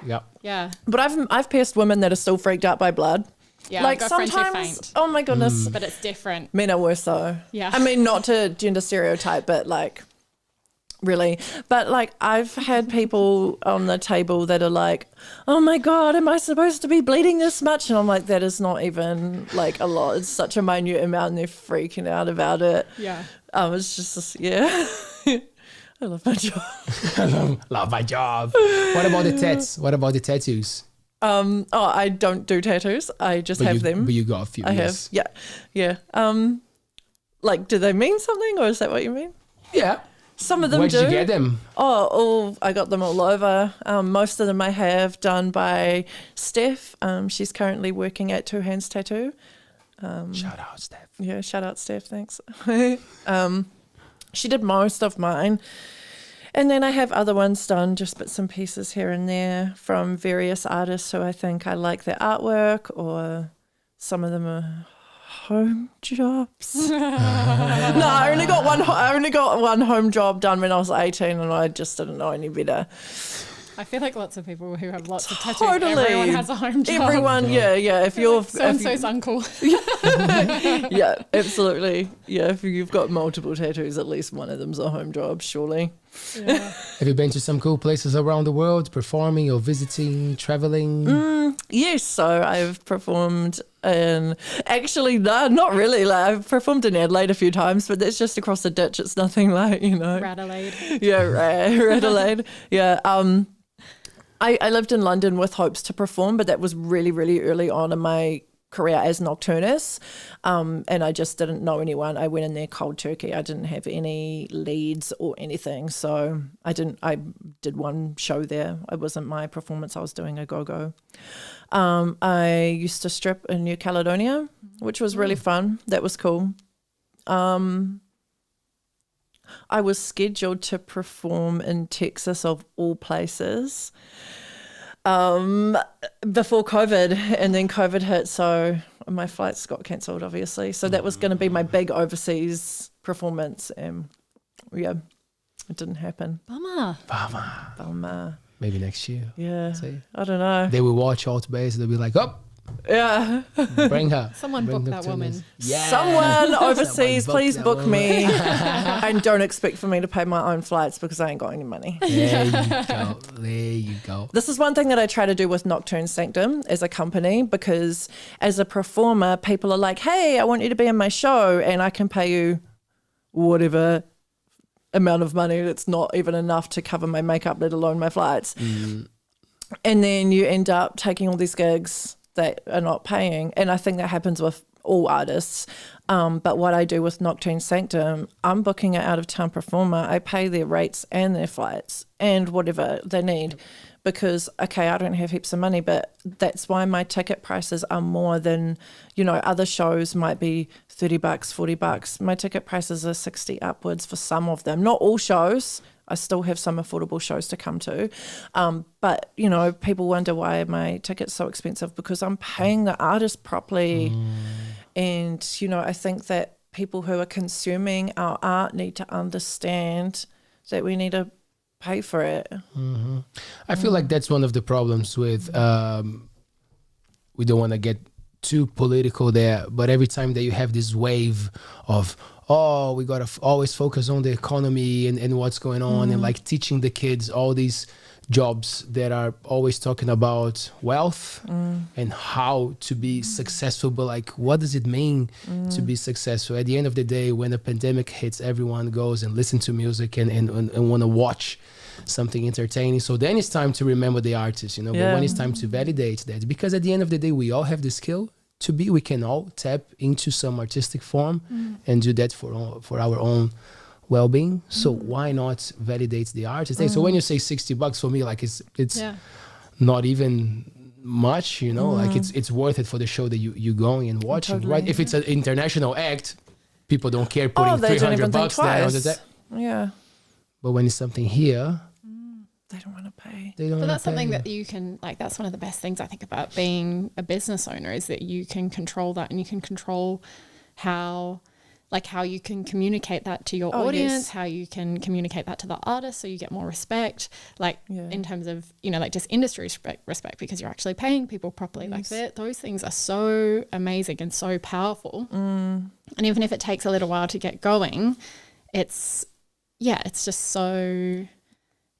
Yeah. But I've pierced women that are still freaked out by blood. Yeah, like I've got friends who sometimes, faint. oh my goodness. But it's different. Men are worse though. Yeah. I mean, not to gender stereotype, but like really. But like I've had people on the table that are like, oh my God, am I supposed to be bleeding this much? And I'm like, that is not even like a lot. It's such a minute amount and they're freaking out about it. Yeah. It's just, yeah. I love my job. I love my job. What about the tats? What about the tattoos? I don't do tattoos. I just have them. But you got a few. I have. Yeah. Like, do they mean something, or is that what you mean? Yeah. Some of them Where do. did you get them? I got them all over. Most of them I have done by Steph. She's currently working at Two Hands Tattoo. Shout out, Steph. Yeah, shout out, Steph. Thanks. She did most of mine. And then I have other ones done, just bits and pieces here and there from various artists who I think I like their artwork, or some of them are home jobs. No, I only got one home job done when I was 18 and I just didn't know any better. I feel like lots of people who have lots of tattoos, Totally. everyone has a home job. Everyone, yeah. If you're So-and-so's uncle. yeah, absolutely. Yeah, if you've got multiple tattoos, at least one of them's a home job, surely. Yeah. Have you been to some cool places around the world, performing or visiting, traveling? Yes, so I've performed in, actually, no, not really. Like, I've performed in Adelaide a few times, but that's just across the ditch. It's nothing like, Radelaide. Yeah, Radelaide. Yeah. I lived in London with hopes to perform, but that was really, really early on in my career as Nocturness, and I just didn't know anyone. I went in there cold turkey. I didn't have any leads or anything, so I did one show there. It wasn't my performance. I was doing a go-go. I used to strip in New Caledonia, which was really fun. That was cool. I was scheduled to perform in Texas, of all places, before COVID, and then COVID hit, so my flights got cancelled, obviously. So that was going to be my big overseas performance, and yeah, it didn't happen. Bummer. Maybe next year. Yeah. See? I don't know. They will watch Altbays. They'll be like, oh, yeah. bring her. Someone book that woman. Yeah. Someone overseas, Someone please that book woman. me. And don't expect for me to pay my own flights because I ain't got any money. There you go. This is one thing that I try to do with Nocturne Sanctum as a company, because as a performer, people are like, hey, I want you to be in my show and I can pay you whatever amount of money that's not even enough to cover my makeup, let alone my flights. And then you end up taking all these gigs that are not paying. And I think that happens with all artists. But what I do with Nocturne Sanctum, I'm booking an out-of-town performer. I pay their rates and their flights and whatever they need. because, okay, I don't have heaps of money, but that's why my ticket prices are more than, other shows might be $30, $40. My ticket prices are 60 upwards for some of them. Not all shows. I still have some affordable shows to come to. But, people wonder why my ticket's so expensive, because I'm paying the artist properly. And, I think that people who are consuming our art need to understand that we need to pay for it. I feel like that's one of the problems with, we don't want to get too political there, but every time that you have this wave of, we got to always focus on the economy and what's going on, and like teaching the kids all these jobs that are always talking about wealth and how to be successful, but like, what does it mean to be successful? At the end of the day, when a pandemic hits, everyone goes and listen to music and want to watch something entertaining. So then it's time to remember the artist, but when it's time to validate that, because at the end of the day, we all have the skill to be, we can all tap into some artistic form and do that for our own well-being. So why not validate the artist? So when you say $60 for me, like it's not even much, like it's worth it for the show that you going and watching, right? If it's an international act, people don't care putting $300 there on the deck. Yeah. But when it's something here, they don't want to pay. But that's something that you can, like, that's one of the best things I think about being a business owner, is that you can control that, and you can control how you can communicate that to your audience, how you can communicate that to the artist so you get more respect, in terms of, just industry respect, because you're actually paying people properly. Like those things are so amazing and so powerful. And even if it takes a little while to get going, it's just so...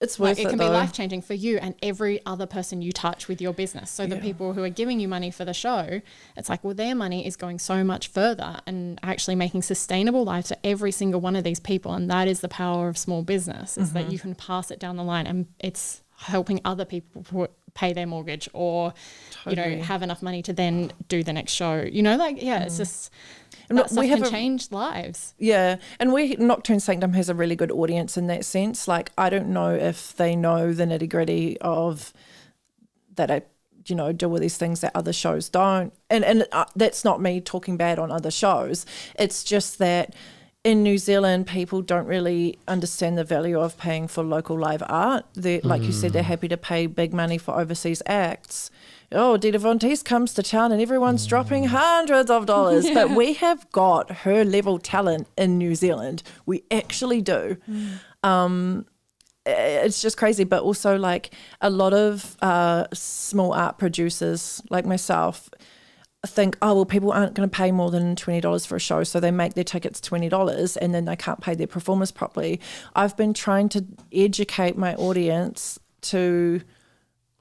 It's worth it can be life-changing for you and every other person you touch with your business. So the people who are giving you money for the show, it's like, well, their money is going so much further and actually making sustainable lives for every single one of these people. And that is the power of small business, is that you can pass it down the line, and it's helping other people pay their mortgage or, have enough money to then do the next show. It's just... that stuff can change lives. Yeah. And Nocturne Sanctum has a really good audience in that sense. Like, I don't know if they know the nitty gritty of that I, do all these things that other shows don't. And that's not me talking bad on other shows. It's just that in New Zealand, people don't really understand the value of paying for local live art. Like you said, they're happy to pay big money for overseas acts. Dita Von Teese comes to town and everyone's dropping hundreds of dollars. But we have got her level talent in New Zealand. We actually do. It's just crazy. But also, like, a lot of small art producers like myself think, people aren't going to pay more than $20 for a show, so they make their tickets $20 and then they can't pay their performers properly. I've been trying to educate my audience to...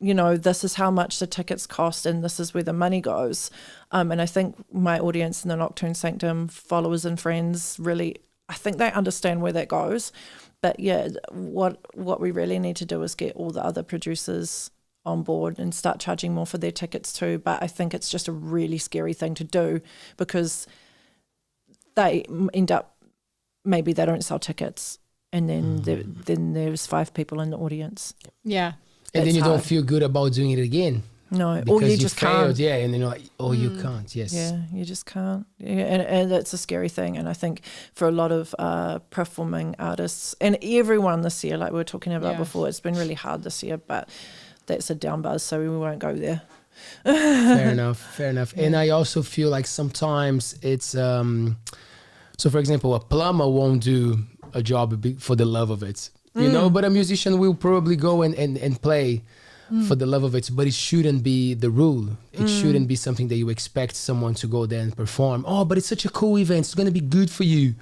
this is how much the tickets cost and this is where the money goes. And I think my audience in the Nocturne Sanctum, followers and friends, really, I think they understand where that goes. But what we really need to do is get all the other producers on board and start charging more for their tickets too. But I think it's just a really scary thing to do, because they end up, maybe they don't sell tickets, and then there's 5 people in the audience. Yeah. And then you don't feel good about doing it again. No, or you just failed, can't. Yeah, and then you're like, you can't, yes. Yeah, you just can't. Yeah, and that's a scary thing. And I think for a lot of performing artists, and everyone this year, like we were talking about before, it's been really hard this year, but that's a down buzz, so we won't go there. Fair enough. Yeah. And I also feel like sometimes it's, so for example, a plumber won't do a job for the love of it. But a musician will probably go and play for the love of it, but it shouldn't be the rule. It shouldn't be something that you expect someone to go there and perform. But it's such a cool event, it's going to be good for you.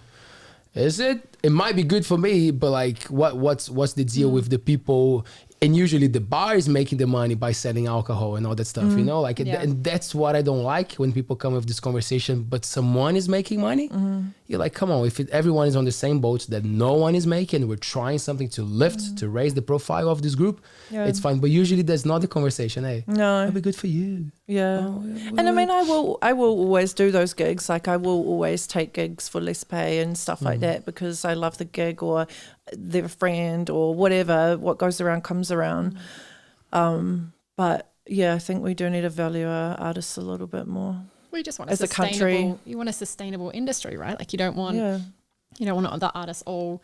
Is it? It might be good for me, but like, what's the deal with the people? And usually the bar is making the money by selling alcohol and all that stuff, and that's what I don't like, when people come with this conversation, but someone is making money. You're like, come on, if everyone is on the same boat that no one is making, we're trying something to lift, to raise the profile of this group, it's fine. But usually that's not the conversation. No, it'll be good for you. Yeah. And I mean, I will always do those gigs. Like, I will always take gigs for less pay and stuff like that, because I love the gig, or their friend, or whatever. What goes around comes around. But yeah, I think we do need to value our artists a little bit more. We just want as a country. You want a sustainable industry, right? Like you don't want the artists all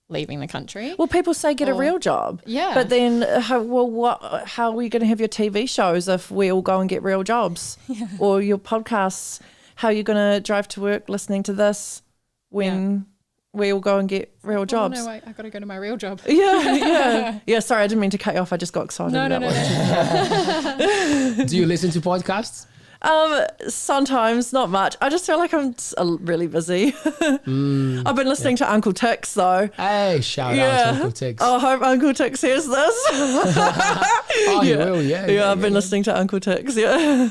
leaving the country. Well, people say get a real job. Yeah. But then how are we going to have your TV shows if we all go and get real jobs? Yeah. Or your podcasts, how are you going to drive to work listening to this when we all go and get real jobs? No, I got to go to my real job. Yeah. Yeah, sorry, I didn't mean to cut you off. I just got excited about Do you listen to podcasts? Sometimes, not much. I just feel like I'm really busy. I've been listening to Uncle Tix though. Hey, shout out to Uncle Tix. I hope Uncle Tix hears this. You will, yeah. I've been listening to Uncle Tix, yeah.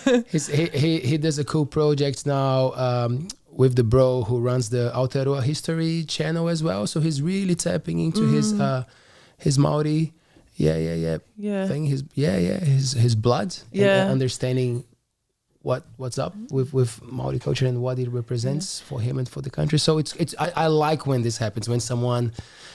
He does a cool project now with the bro who runs the Aotearoa History channel as well. So he's really tapping into his Maori thing, his blood and understanding what's up with Maori culture and what it represents for him and for the country. So I like when this happens, when someone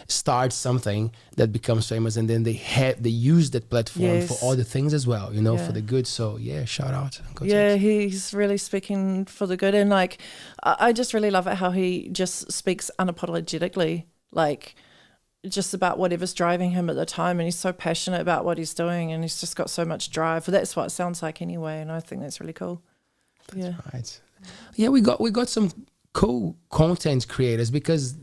starts something that becomes famous and then they use that platform for all the things as well, for the good. So shout out. He's really speaking for the good, and like I just really love it how he just speaks unapologetically, like just about whatever's driving him at the time, and he's so passionate about what he's doing, and he's just got so much drive. Well, that's what it sounds like anyway, and I think that's really cool. That's right. Yeah, we got some cool content creators, because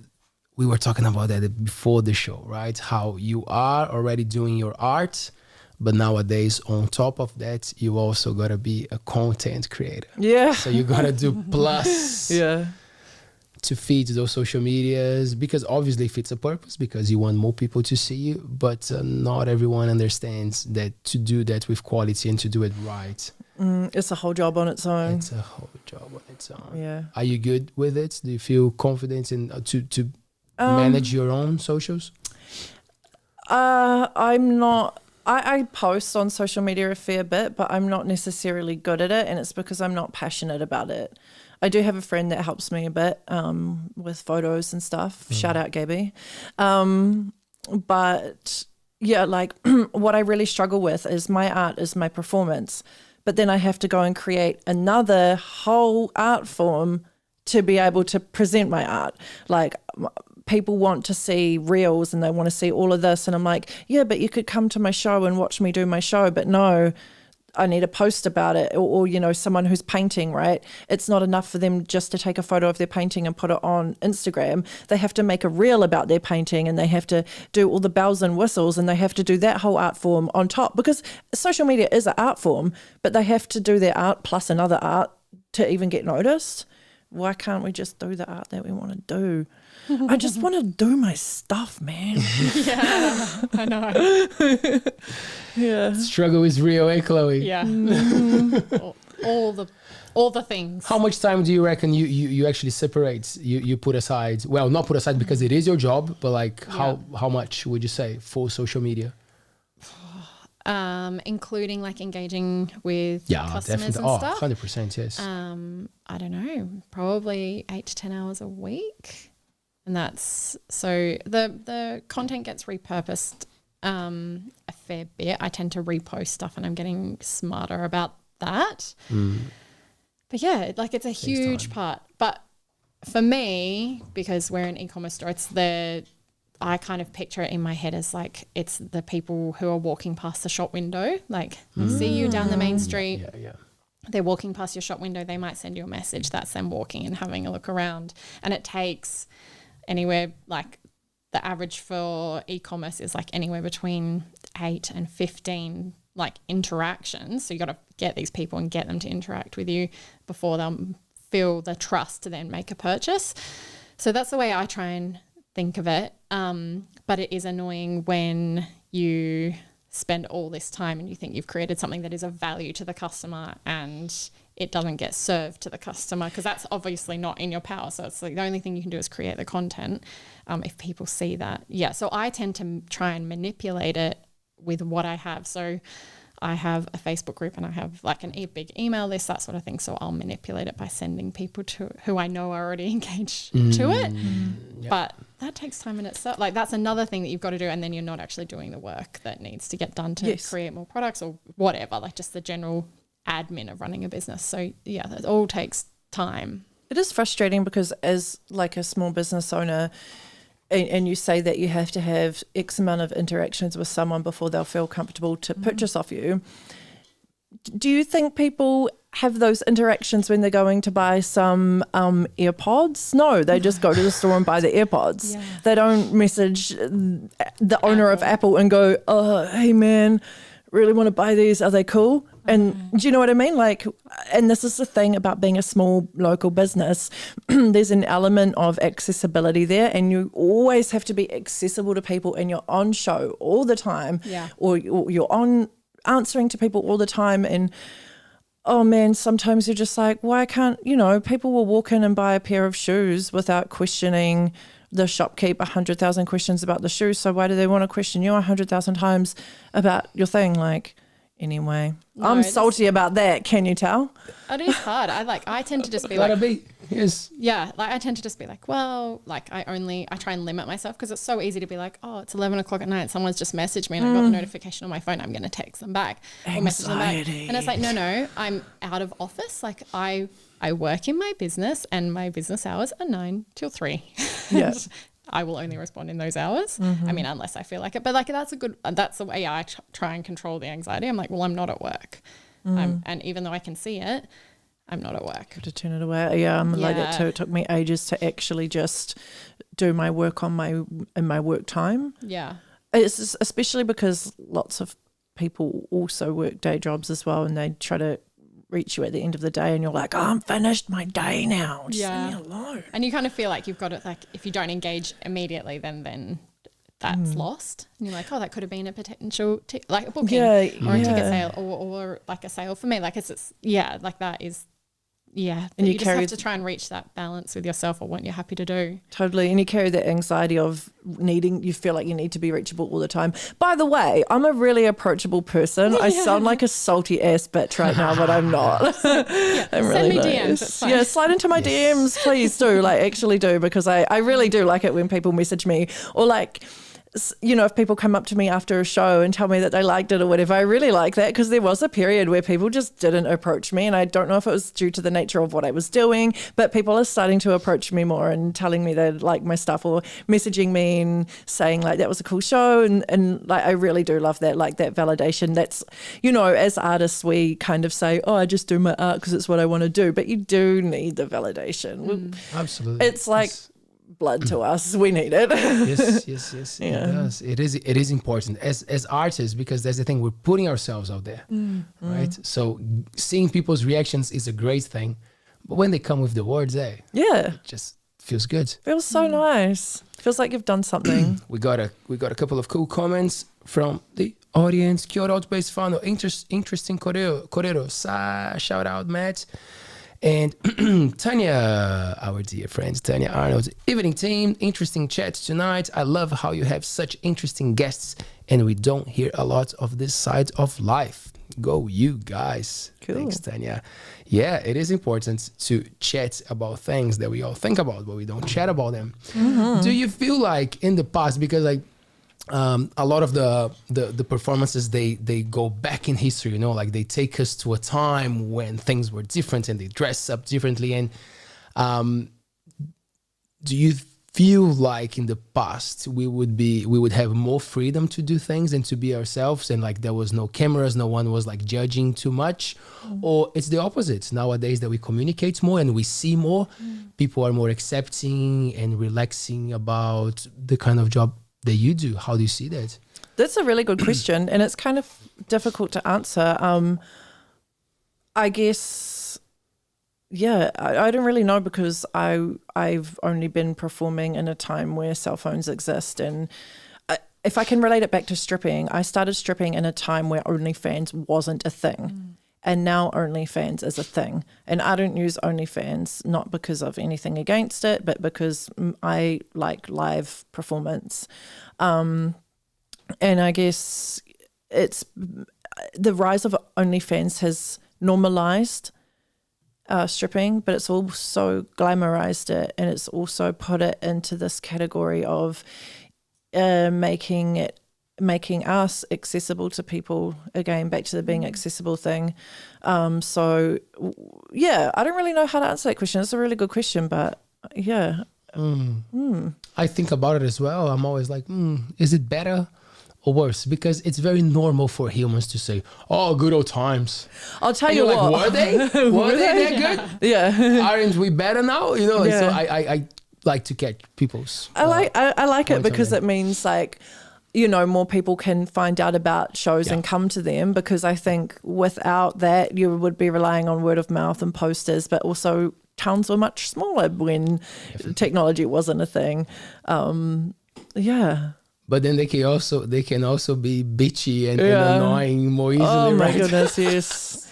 we were talking about that before the show, right? How you are already doing your art, but nowadays on top of that, you also gotta be a content creator. Yeah. So you gotta do plus. To feed those social medias, because obviously it fits a purpose, because you want more people to see you, but not everyone understands that to do that with quality and to do it right. It's a whole job on its own. It's a whole job on its own. Yeah. Are you good with it? Do you feel confident in to manage your own socials? I'm not. I post on social media a fair bit, but I'm not necessarily good at it, and it's because I'm not passionate about it. I do have a friend that helps me a bit with photos and stuff. Shout out, Gabby. But yeah, like what I really struggle with is my art is my performance, but then I have to go and create another whole art form to be able to present my art. Like people want to see reels and they want to see all of this, and I'm like, yeah, but you could come to my show and watch me do my show, but no, I need a post about it, or someone who's painting, right? It's not enough for them just to take a photo of their painting and put it on Instagram. They have to make a reel about their painting, and they have to do all the bells and whistles, and they have to do that whole art form on top, because social media is an art form, but they have to do their art plus another art to even get noticed. Why can't we just do the art that we want to do? I just want to do my stuff, man. Yeah, I know. Yeah. Struggle is real, eh, Chloe? Yeah. all the things. How much time do you reckon you actually separate, you put aside? Well, not put aside because it is your job, but like how much would you say for social media? Including like engaging with customers and stuff. 100%, yes. I don't know, probably 8 to 10 hours a week. And that's, so the content gets repurposed a fair bit. I tend to repost stuff, and I'm getting smarter about that. But yeah, like it's a huge part. But for me, because we're an e-commerce store, I kind of picture it in my head as like it's the people who are walking past the shop window. Like they see you down the main street. Yeah. They're walking past your shop window. They might send you a message. That's them walking and having a look around. And it takes anywhere, like the average for e-commerce is like anywhere between 8 and 15 like interactions. So you got to get these people and get them to interact with you before they'll feel the trust to then make a purchase. So that's the way I try and think of it. But it is annoying when you spend all this time and you think you've created something that is of value to the customer and it doesn't get served to the customer, because that's obviously not in your power. So it's like the only thing you can do is create the content if people see that. Yeah, so I tend to try and manipulate it with what I have. So I have a Facebook group and I have like big email list, that sort of thing. So I'll manipulate it by sending people to who I know are already engaged to it. Yep. But that takes time in itself. Like that's another thing that you've got to do, and then you're not actually doing the work that needs to get done to create more products or whatever, like just the general admin of running a business. So yeah, that all takes time. It is frustrating because as like a small business owner, and you say that you have to have X amount of interactions with someone before they'll feel comfortable to purchase off you. Do you think people have those interactions when they're going to buy some AirPods? No, they just go to the store and buy the AirPods. Yeah. They don't message the owner of Apple and go, oh, hey man, really want to buy these. Are they cool? And do you know what I mean? Like, and this is the thing about being a small local business. There's an element of accessibility there, and you always have to be accessible to people, and you're on show all the time, or you're on answering to people all the time. And oh man, sometimes you're just like, why can't, people will walk in and buy a pair of shoes without questioning the shopkeep 100,000 questions about the shoes. So why do they want to question you 100,000 times about your thing? Like, anyway, no, I'm salty about that. Can you tell? It is hard. I tend to just be yes. Yeah, like I tend to just be like, well, like I try and limit myself because it's so easy to be like, oh, it's 11 o'clock at night. Someone's just messaged me and I got the notification on my phone. I'm going to text them back or message them back. And it's like, no, I'm out of office. Like I work in my business and my business hours are 9 till 3. Yeah. I will only respond in those hours. I mean, unless I feel like it. But like that's the way I try and control the anxiety. I'm like, well, I'm not at work. And even though I can see it, I'm not at work. Got to turn it away. Yeah, I'm like that too. It took me ages to actually just do my work in my work time. Yeah. It's just, especially because lots of people also work day jobs as well, and they try to reach you at the end of the day and you're like, oh, I'm finished my day now. Just leave me alone. And you kind of feel like you've got it, like if you don't engage immediately, then that's lost. And you're like, oh, that could have been a potential like a booking or a ticket sale or like a sale for me. Like it's like that is and you just have to try and reach that balance with yourself or what you're happy to do. Totally. And you carry the anxiety of you feel like you need to be reachable all the time. By the way, I'm a really approachable person. I sound like a salty ass bitch right now, but I'm not. I'm really Send me DMs. Yeah, slide into my DMs, please do. Like actually do, because I really do like it when people message me, or like, if people come up to me after a show and tell me that they liked it or whatever. I really like that, because there was a period where people just didn't approach me, and I don't know if it was due to the nature of what I was doing, but people are starting to approach me more and telling me they like my stuff or messaging me and saying like that was a cool show, and like I really do love that, like that validation. That's, as artists we kind of say, oh, I just do my art because it's what I want to do, but you do need the validation. Absolutely. It's like blood to us. We need it. Yes. Yeah. It does. It is important as artists, because that's the thing, we're putting ourselves out there, right? So seeing people's reactions is a great thing, but when they come with the words, it just feels good. Feels so nice. Feels like you've done something. we got a couple of cool comments from the audience. Kia ora, Altbays whānau. Interesting korero. Shout out, Matt. And Tanya, our dear friend Tanya Arnold, evening team, interesting chat tonight. I love how you have such interesting guests and we don't hear a lot of this side of life. Go you guys. Cool. Thanks, Tanya. Yeah, it is important to chat about things that we all think about, but we don't chat about them. Do you feel like in the past, because like a lot of the performances, they go back in history, like they take us to a time when things were different and they dress up differently. And do you feel like in the past we would have more freedom to do things and to be ourselves, and like there was no cameras, no one was like judging too much? Or it's the opposite nowadays, that we communicate more and we see more, people are more accepting and relaxing about the kind of job that you do? How do you see that? That's a really good question, and it's kind of difficult to answer. I guess, I don't really know, because I've only been performing in a time where cell phones exist, and if I can relate it back to stripping, I started stripping in a time where OnlyFans wasn't a thing. And now OnlyFans is a thing. And I don't use OnlyFans, not because of anything against it, but because I like live performance. And I guess the rise of OnlyFans has normalized stripping, but it's also glamorized it, and it's also put it into this category of making us accessible to people, again back to the being accessible thing. So yeah, I don't really know how to answer that question. It's a really good question, but yeah. I think about it as well. I'm always like, is it better or worse? Because it's very normal for humans to say, oh, good old times. I'll tell you what. Like, were they? Were they that good? Yeah. Aren't we better now? You know, so I like to catch people's I like it because it means like, you know, more people can find out about shows and come to them, because I think without that you would be relying on word of mouth and posters, but also towns were much smaller when technology wasn't a thing. But then they can also be bitchy and annoying more easily. Oh my right? goodness, yes.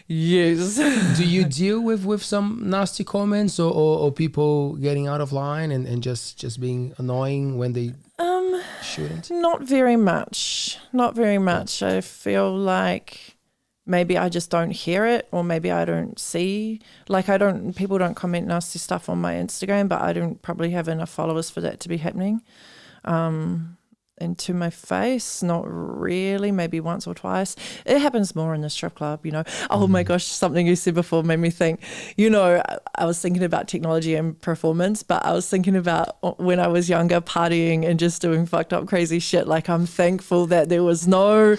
Yes. Do you deal with some nasty comments or people getting out of line and just being annoying when they shouldn't? Not very much. I feel like maybe I just don't hear it, or maybe I don't see. Like people don't comment nasty stuff on my Instagram, but I don't probably have enough followers for that to be happening. And to my face, not really, maybe once or twice. It happens more in the strip club, you know. Oh my gosh, something you said before made me think, you know, I was thinking about technology and performance, but I was thinking about when I was younger, partying and just doing fucked up crazy shit. Like, I'm thankful that there was no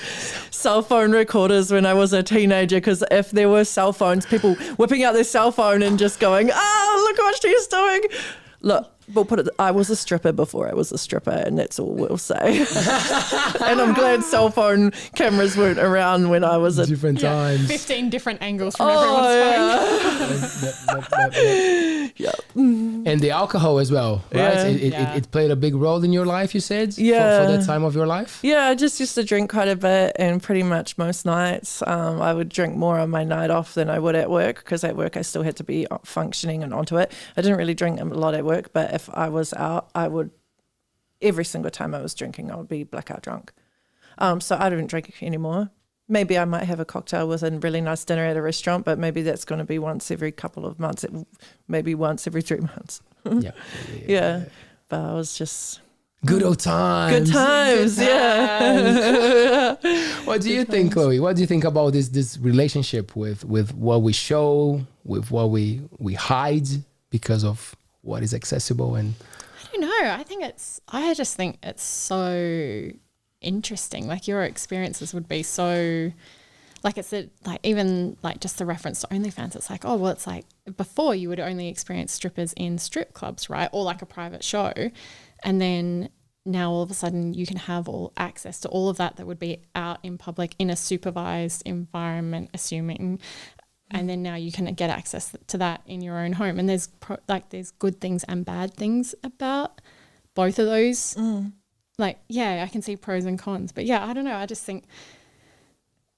cell phone recorders when I was a teenager, because if there were cell phones, people whipping out their cell phone and just going, look what she's doing. Look, we'll put it, I was a stripper before I was a stripper, and that's all we'll say. And I'm glad cell phone cameras weren't around when I was different times. 15 different angles from everyone's phone. And the alcohol as well, right? It played a big role in your life, you said? For that time of your life? Yeah, I just used to drink quite a bit, and pretty much most nights I would drink more on my night off than I would at work, because at work I still had to be functioning and onto it. I didn't really drink a lot at work, but if I was out, I would, every single time I was drinking, I would be blackout drunk. So I don't drink anymore. Maybe I might have a cocktail with a really nice dinner at a restaurant, but maybe that's going to be once every couple of months, maybe once every 3 months. Yeah. But I was just... Good old times. Good times, yeah. What do you think, Chloe? What do you think about this relationship with what we show, with what we hide because of what is accessible? And I don't know. I just think it's so interesting. Like, your experiences would be so, like, it's even like just the reference to OnlyFans. It's like, oh, well, it's like before you would only experience strippers in strip clubs, right? Or like a private show. And then now all of a sudden you can have all access to all of that would be out in public in a supervised environment, assuming. And then now you can get access to that in your own home. And there's there's good things and bad things about both of those. Like, I can see pros and cons, but I don't know. I just think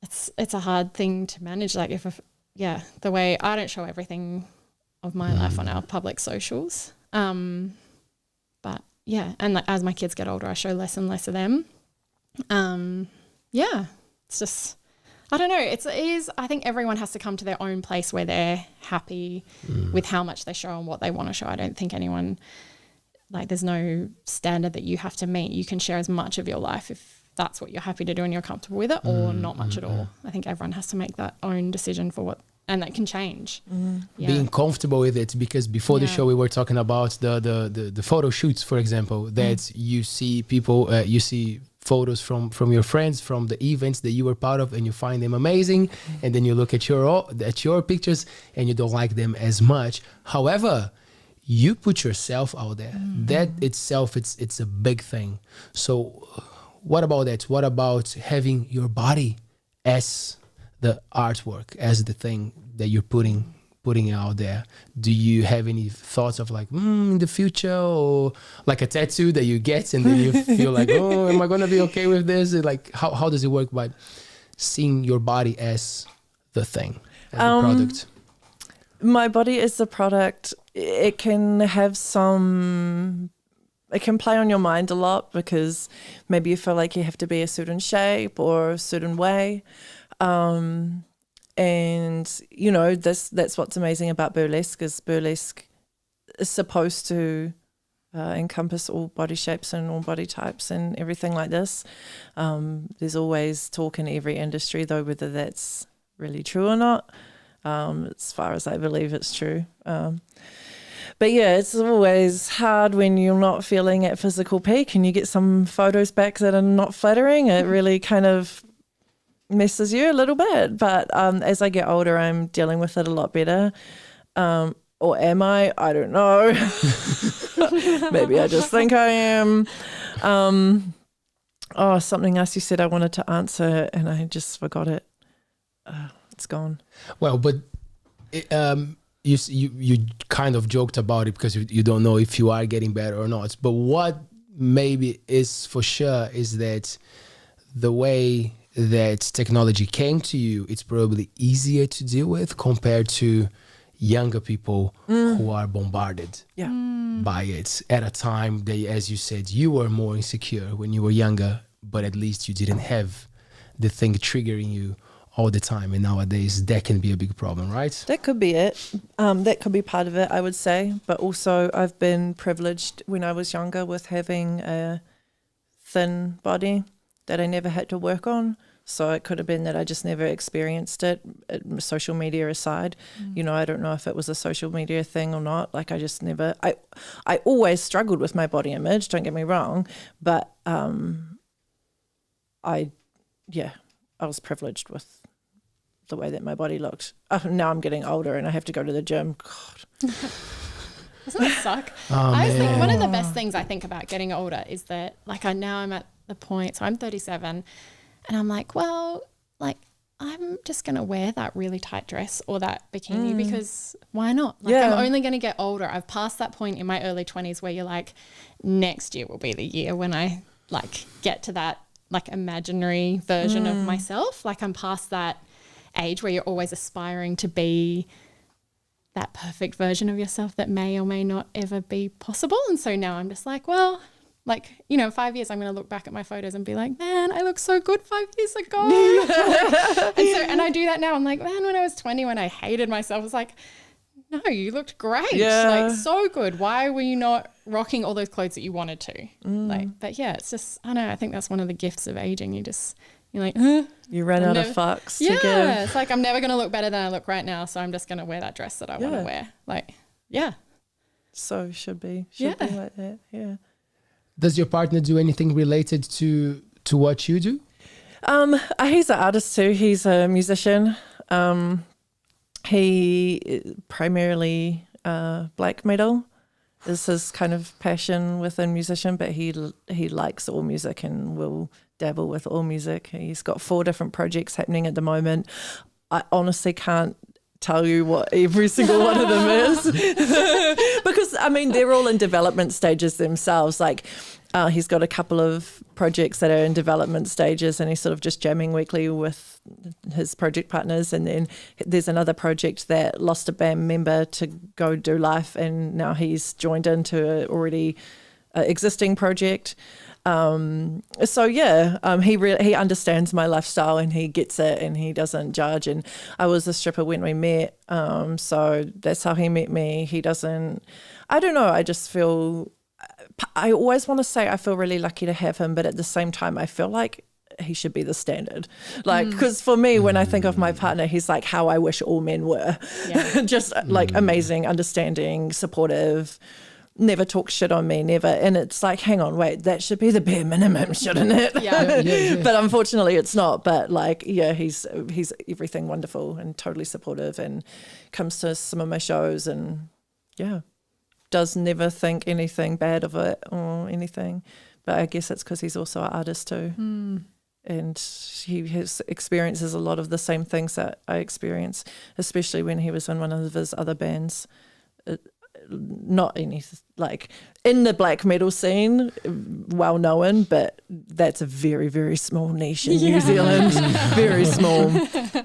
it's a hard thing to manage. Like, the way I don't show everything of my life on our public socials. But and like, as my kids get older, I show less and less of them. It's just, I don't know. It is. I think everyone has to come to their own place where they're happy with how much they show and what they want to show. I don't think anyone, like, there's no standard that you have to meet. You can share as much of your life if that's what you're happy to do and you're comfortable with it, or not much at all. I think everyone has to make that own decision for what, and that can change. Being comfortable with it, because before the show we were talking about the photo shoots, for example, that you see people, you see photos from your friends from the events that you were part of, and you find them amazing, and then you look at your pictures and you don't like them as much. However, you put yourself out there. That itself, it's a big thing. So what about that? What about having your body as the artwork, as the thing that you're putting out there? Do you have any thoughts of like, in the future, or like a tattoo that you get and then you feel like, oh, am I going to be okay with this? Like, how does it work by seeing your body as the thing, as the product? My body is the product. It can have it can play on your mind a lot, because maybe you feel like you have to be a certain shape or a certain way. And, you know, that's what's amazing about burlesque is supposed to encompass all body shapes and all body types and everything like this. There's always talk in every industry, though, whether that's really true or not. As far as I believe it's true. But yeah, it's always hard when you're not feeling at physical peak and you get some photos back that are not flattering. It really kind of messes you a little bit. But as I get older, I'm dealing with it a lot better. Or am I? I don't know. Maybe I just think I am. Something else you said I wanted to answer and I just forgot it. It's gone. Well, but you kind of joked about it because you don't know if you are getting better or not. But what maybe is for sure is that the way that technology came to you, it's probably easier to deal with compared to younger people who are bombarded by it at a time that, as you said, you were more insecure when you were younger, but at least you didn't have the thing triggering you all the time. And nowadays that can be a big problem, right? That could be it. That could be part of it, I would say. But also I've been privileged when I was younger with having a thin body that I never had to work on. So it could have been that I just never experienced it, social media aside. You know, I don't know if it was a social media thing or not. Like I just never, I always struggled with my body image, don't get me wrong. But I was privileged with the way that my body looked. Now I'm getting older and I have to go to the gym. God. Doesn't that suck? I think one of the best things I think about getting older is that like now I'm at the point, so I'm 37 and I'm like, well, like I'm just going to wear that really tight dress or that bikini because why not? Like I'm only going to get older. I've passed that point in my early 20s where you're like, next year will be the year when I like get to that like imaginary version of myself. Like I'm past that age where you're always aspiring to be that perfect version of yourself that may or may not ever be possible. And so now I'm just like, well, like, you know, 5 years I'm going to look back at my photos and be like, man, I look so good 5 years ago. and I do that now. I'm like, man, when I was 20, when I hated myself, I was like, no, you looked great. Like so good. Why were you not rocking all those clothes that you wanted to? Like, but yeah, it's just, I don't know, I think that's one of the gifts of aging. You're like, you ran out of fucks to give. Yeah, it's like I'm never going to look better than I look right now, so I'm just going to wear that dress that I want to wear. Like, yeah. So should be like that, yeah. Does your partner do anything related to what you do? He's an artist too. He's a musician. He primarily black metal is his kind of passion within musician, but he likes all music and will dabble with all music. He's got 4 different projects happening at the moment. I honestly can't tell you what every single one of them is because I mean they're all in development stages themselves. Like he's got a couple of projects that are in development stages and he's sort of just jamming weekly with his project partners, and then there's another project that lost a band member to go do life and now he's joined into a already existing project. He understands my lifestyle and he gets it and he doesn't judge. And I was a stripper when we met. So that's how he met me. He doesn't, I don't know. I just feel, I always want to say I feel really lucky to have him, but at the same time, I feel like he should be the standard. Like, because for me, when I think of my partner, he's like how I wish all men were. Yeah. Just like amazing, understanding, supportive, never talk shit on me, never. And it's like, hang on, wait, that should be the bare minimum, shouldn't it? Yeah. But unfortunately it's not. But like, yeah, he's everything wonderful and totally supportive and comes to some of my shows and does never think anything bad of it or anything. But I guess it's because he's also an artist too. And he experiences a lot of the same things that I experience, especially when he was in one of his other bands. Not any, like in the black metal scene, well known, but that's a very, very small niche in New Zealand, very small.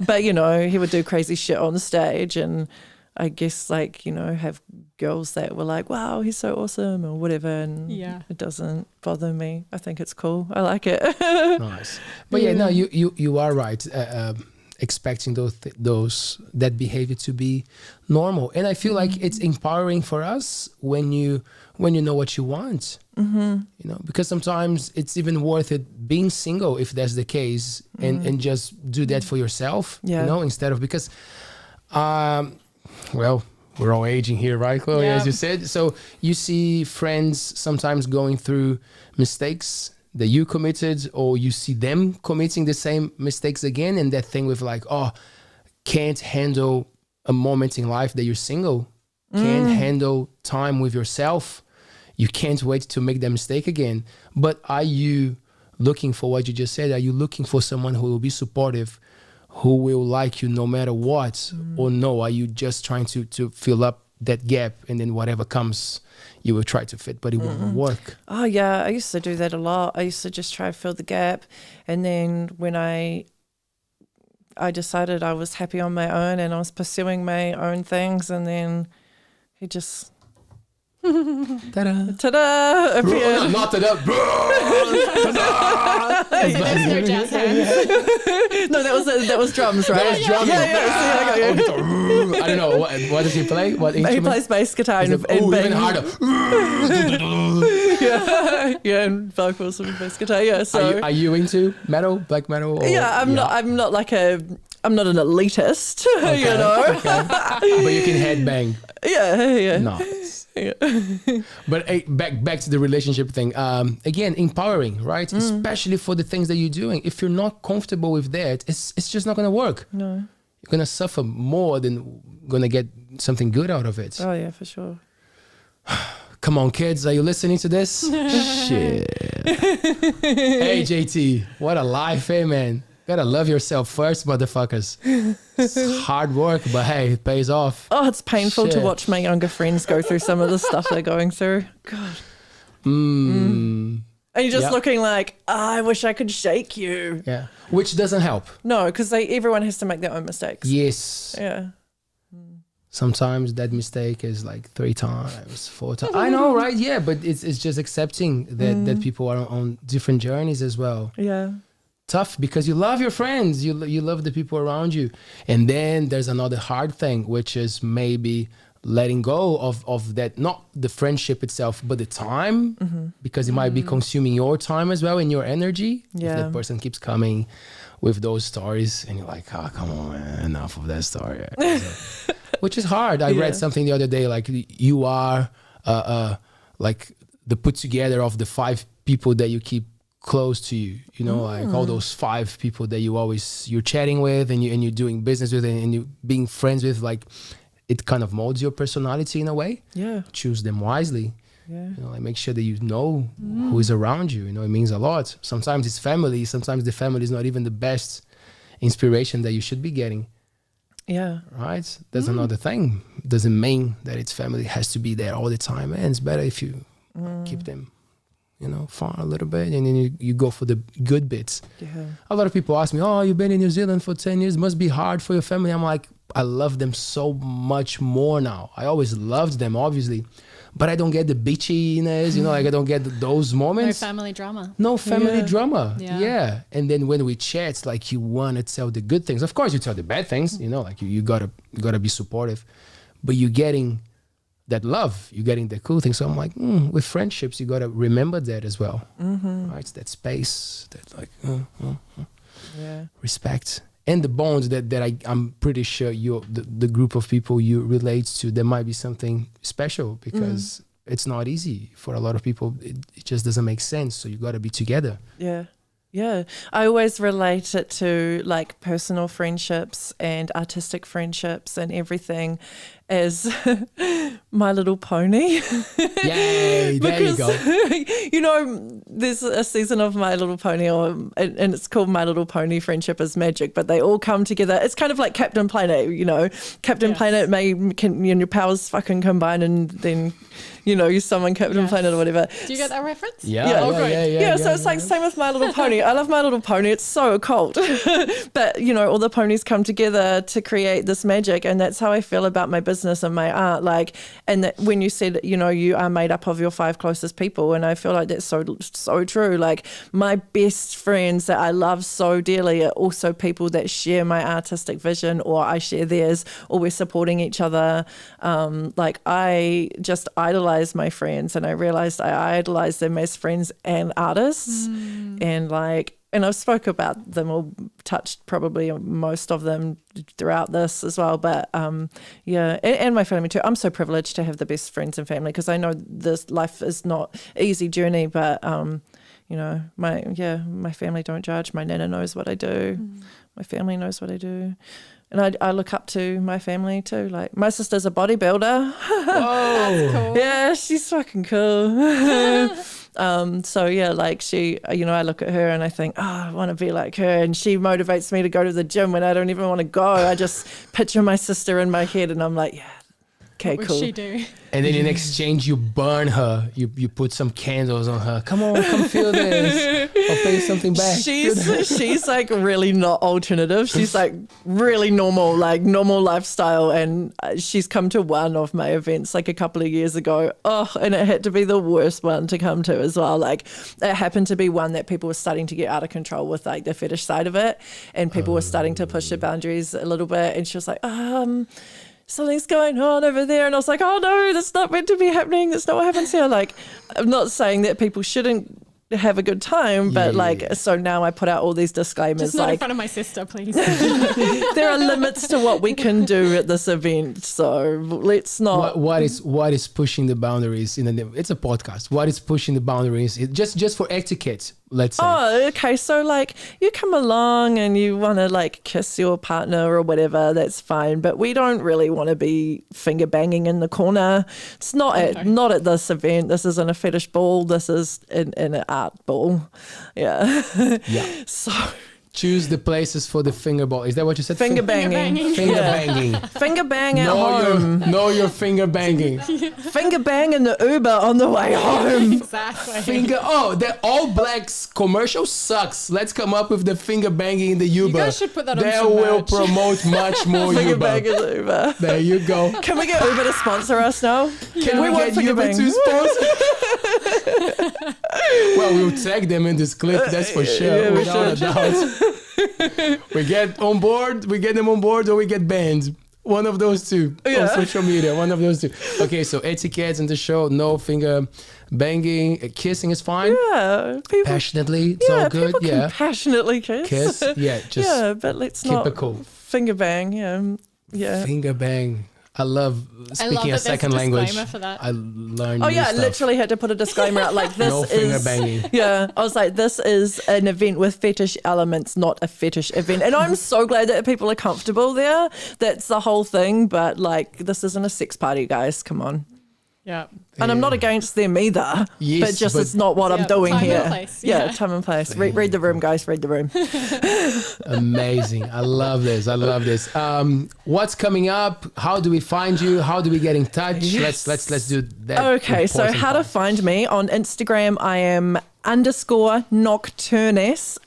But, you know, he would do crazy shit on stage and I guess like, you know, have girls that were like, wow, he's so awesome or whatever. And it doesn't bother me. I think it's cool. I like it. Nice. But you are right. expecting that behavior to be normal. And I feel like it's empowering for us when you know what you want, you know, because sometimes it's even worth it being single if that's the case, and just do that for yourself, you know, instead of, because well, we're all aging here, right, Chloe, as you said. So you see friends sometimes going through mistakes that you committed, or you see them committing the same mistakes again, and that thing with like, can't handle a moment in life that you're single, can't handle time with yourself, you can't wait to make that mistake again. But are you looking for what you just said? Are you looking for someone who will be supportive, who will like you no matter what? Or no, are you just trying to fill up that gap, and then whatever comes you will try to fit, but it won't work? Oh yeah, I used to do that a lot. I used to just try to fill the gap, and then when I decided I was happy on my own and I was pursuing my own things, and then he just ta-da appeared. Not ta-da. That's your jazz hands. No, that was drums, right? That was drums. Yeah. I don't know. What does he play? What instrument? He plays bass guitar and even harder. and vocals and bass guitar. Yeah. So are you into metal, black metal? Or, I'm not like I'm not an elitist, you know. Okay. But you can headbang. Yeah. Nice. Yeah. But hey, back to the relationship thing. Again, empowering, right? Especially for the things that you're doing. If you're not comfortable with that, it's just not going to work. No. You're going to suffer more than going to get something good out of it. Oh yeah, for sure. Come on, kids. Are you listening to this? Shit. Hey, JT. What a life, hey, man. Gotta love yourself first, motherfuckers. It's hard work, but hey, it pays off. Oh, it's painful to Shit. watch my younger friends go through some of the stuff they're going through. God. And you're just looking like, I wish I could shake you. Yeah. Which doesn't help. No, because everyone has to make their own mistakes. Yes. Yeah. Sometimes that mistake is like 3 times, 4 times. I know, right? Yeah, but it's just accepting that people are on different journeys as well. Yeah. Tough, because you love your friends, you love the people around you. And then there's another hard thing, which is maybe letting go of that, not the friendship itself, but the time, because it might be consuming your time as well and your energy. Yeah. If that person keeps coming with those stories and you're like, oh, come on, man, enough of that story. So, which is hard. I read something the other day, like you are like the put together of the 5 people that you keep close to you, you know, like all those 5 people that you're chatting with and you're doing business with and you being friends with, like it kind of molds your personality in a way. Yeah. Choose them wisely. Yeah. You know, like make sure that you know who is around you. You know, it means a lot. Sometimes it's family. Sometimes the family is not even the best inspiration that you should be getting. Yeah. Right? That's another thing. Doesn't mean that its family has to be there all the time. And it's better if you keep them, you know, far a little bit, and then you go for the good bits. Yeah. A lot of people ask me, oh, you've been in New Zealand for 10 years, must be hard for your family. I'm like, I love them so much more now. I always loved them, obviously, but I don't get the bitchiness, you know, like I don't get those moments. No family drama. No family drama. Yeah. Yeah. And then when we chat, it's like you want to tell the good things. Of course, you tell the bad things, you know, like you gotta be supportive, but you're getting that love, you're getting the cool thing. So I'm like, with friendships, you got to remember that as well. Right? It's that space, that like respect, and the bonds that I'm pretty sure the group of people you relate to, there might be something special, because it's not easy for a lot of people. It just doesn't make sense. So you got to be together. Yeah. Yeah. I always relate it to like personal friendships and artistic friendships and everything as My Little Pony. Yay, there you go. You know, there's a season of My Little Pony, and it's called My Little Pony Friendship is Magic, but they all come together. It's kind of like Captain Planet, you know. Captain Planet can your powers fucking combine, and then, you know, you summon Captain Planet or whatever. Do you get that reference? Yeah. So it's like same with My Little Pony. I love My Little Pony. It's so occult. But, you know, all the ponies come together to create this magic. And that's how I feel about my business and my art. Like, and that when you said, you know, you are made up of your 5 closest people. And I feel like that's so true. Like, my best friends that I love so dearly are also people that share my artistic vision, or I share theirs, or we're supporting each other. Like, I just idolize my friends, and I realized I idolize them as friends and artists. And I've spoke about them or touched probably most of them throughout this as well. But yeah, and my family too. I'm so privileged to have the best friends and family, because I know this life is not an easy journey, but you know, my family don't judge. My nana knows what I do. My family knows what I do. And I look up to my family too. Like, my sister's a bodybuilder. That's cool. Yeah, she's fucking cool. So yeah, like, she, you know, I look at her and I think, oh, I want to be like her. And she motivates me to go to the gym when I don't even want to go. I just picture my sister in my head and I'm like, yeah, okay, what cool. would she do? And then in exchange, you burn her. You put some candles on her. Come on, come feel this. I'll pay you something back. She's like really not alternative. She's like really normal, like normal lifestyle. And she's come to one of my events like a couple of years ago. Oh, and it had to be the worst one to come to as well. Like, it happened to be one that people were starting to get out of control with, like the fetish side of it. And people were starting to push the boundaries a little bit. And she was like, something's going on over there. And I was like, oh no, that's not meant to be happening. That's not what happens here. Like, I'm not saying that people shouldn't have a good time, but so now I put out all these disclaimers. Just not in front of my sister, please. There are limits to what we can do at this event, so let's not. What is pushing the boundaries it's a podcast. What is pushing the boundaries? Just for etiquette, let's say. Oh, okay. So like, you come along and you want to like kiss your partner or whatever, that's fine. But we don't really want to be finger banging in the corner. It's not at this event. This isn't a fetish ball. This is an art ball. Yeah. Yeah. So choose the places for the finger ball. Is that what you said? Finger banging. Finger banging. Finger bang at home. Know your finger banging. Finger bang in the Uber on the way home. Exactly. The All Blacks commercial sucks. Let's come up with the finger banging in the Uber. You guys should put that on That some will merch. Promote much more Finger Uber. bang in the Uber. There you go. Can we get Uber to sponsor us now? Can we want get finger Uber bang. to sponsor? Well, we'll tag them in this clip, that's for sure, yeah, we without a should. doubt. We get them on board, or we get banned. One of those two on social media. One of those two. Okay, so etiquette in the show. No finger banging. Kissing is fine. Yeah, people, passionately, it's all good. People can Yeah, passionately kiss. Just but let's keep not it cool. finger bang. Yeah. Finger bang. I love speaking a second language. For that. I learned. Oh new yeah, I stuff. literally had to put a disclaimer out like this No is finger banging. Yeah, I was like, this is an event with fetish elements, not a fetish event. And I'm so glad that people are comfortable there. That's the whole thing. But like, this isn't a sex party, guys. Come on. Yeah. And I'm not against them either. Yes, but it's not what I'm doing time and here. place, Yeah, yeah. time and place. Read the room, guys. Read the room. Amazing. I love this. What's coming up? How do we find you? How do we get in touch? Yes. Let's do that. Okay, so important how to part. find me on Instagram, I am _Nocturness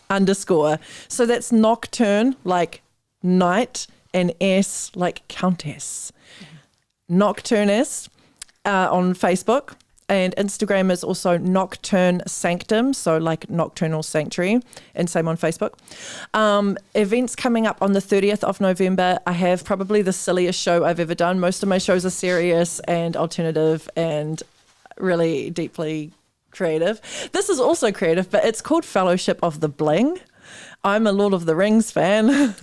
_. So that's nocturne like night and S like countess. Nocturness on Facebook, and Instagram is also Nocturne Sanctum, so like Nocturnal Sanctuary, and same on Facebook. Events coming up on the 30th of November. I have probably the silliest show I've ever done. Most of my shows are serious and alternative and really deeply creative. This is also creative, but it's called Fellowship of the Bling. I'm a Lord of the Rings fan.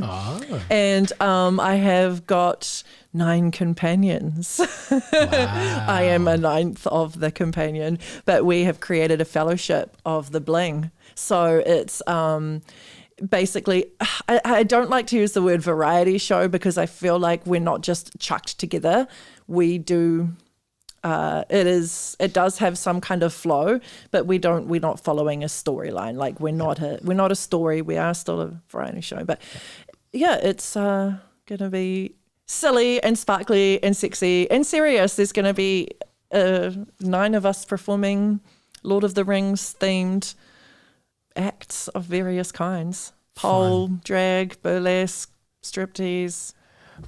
And I have got 9 companions. Wow. I am a 9th of the companion, but we have created a Fellowship of the Bling. So it's basically, I don't like to use the word variety show because I feel like we're not just chucked together. We do. It does have some kind of flow, but we're not following a storyline. Like we're not a story. We are still a variety show, but yeah, it's gonna be silly and sparkly and sexy and serious. There's gonna be 9 of us performing Lord of the Rings themed acts of various kinds. Pole, drag, burlesque, striptease.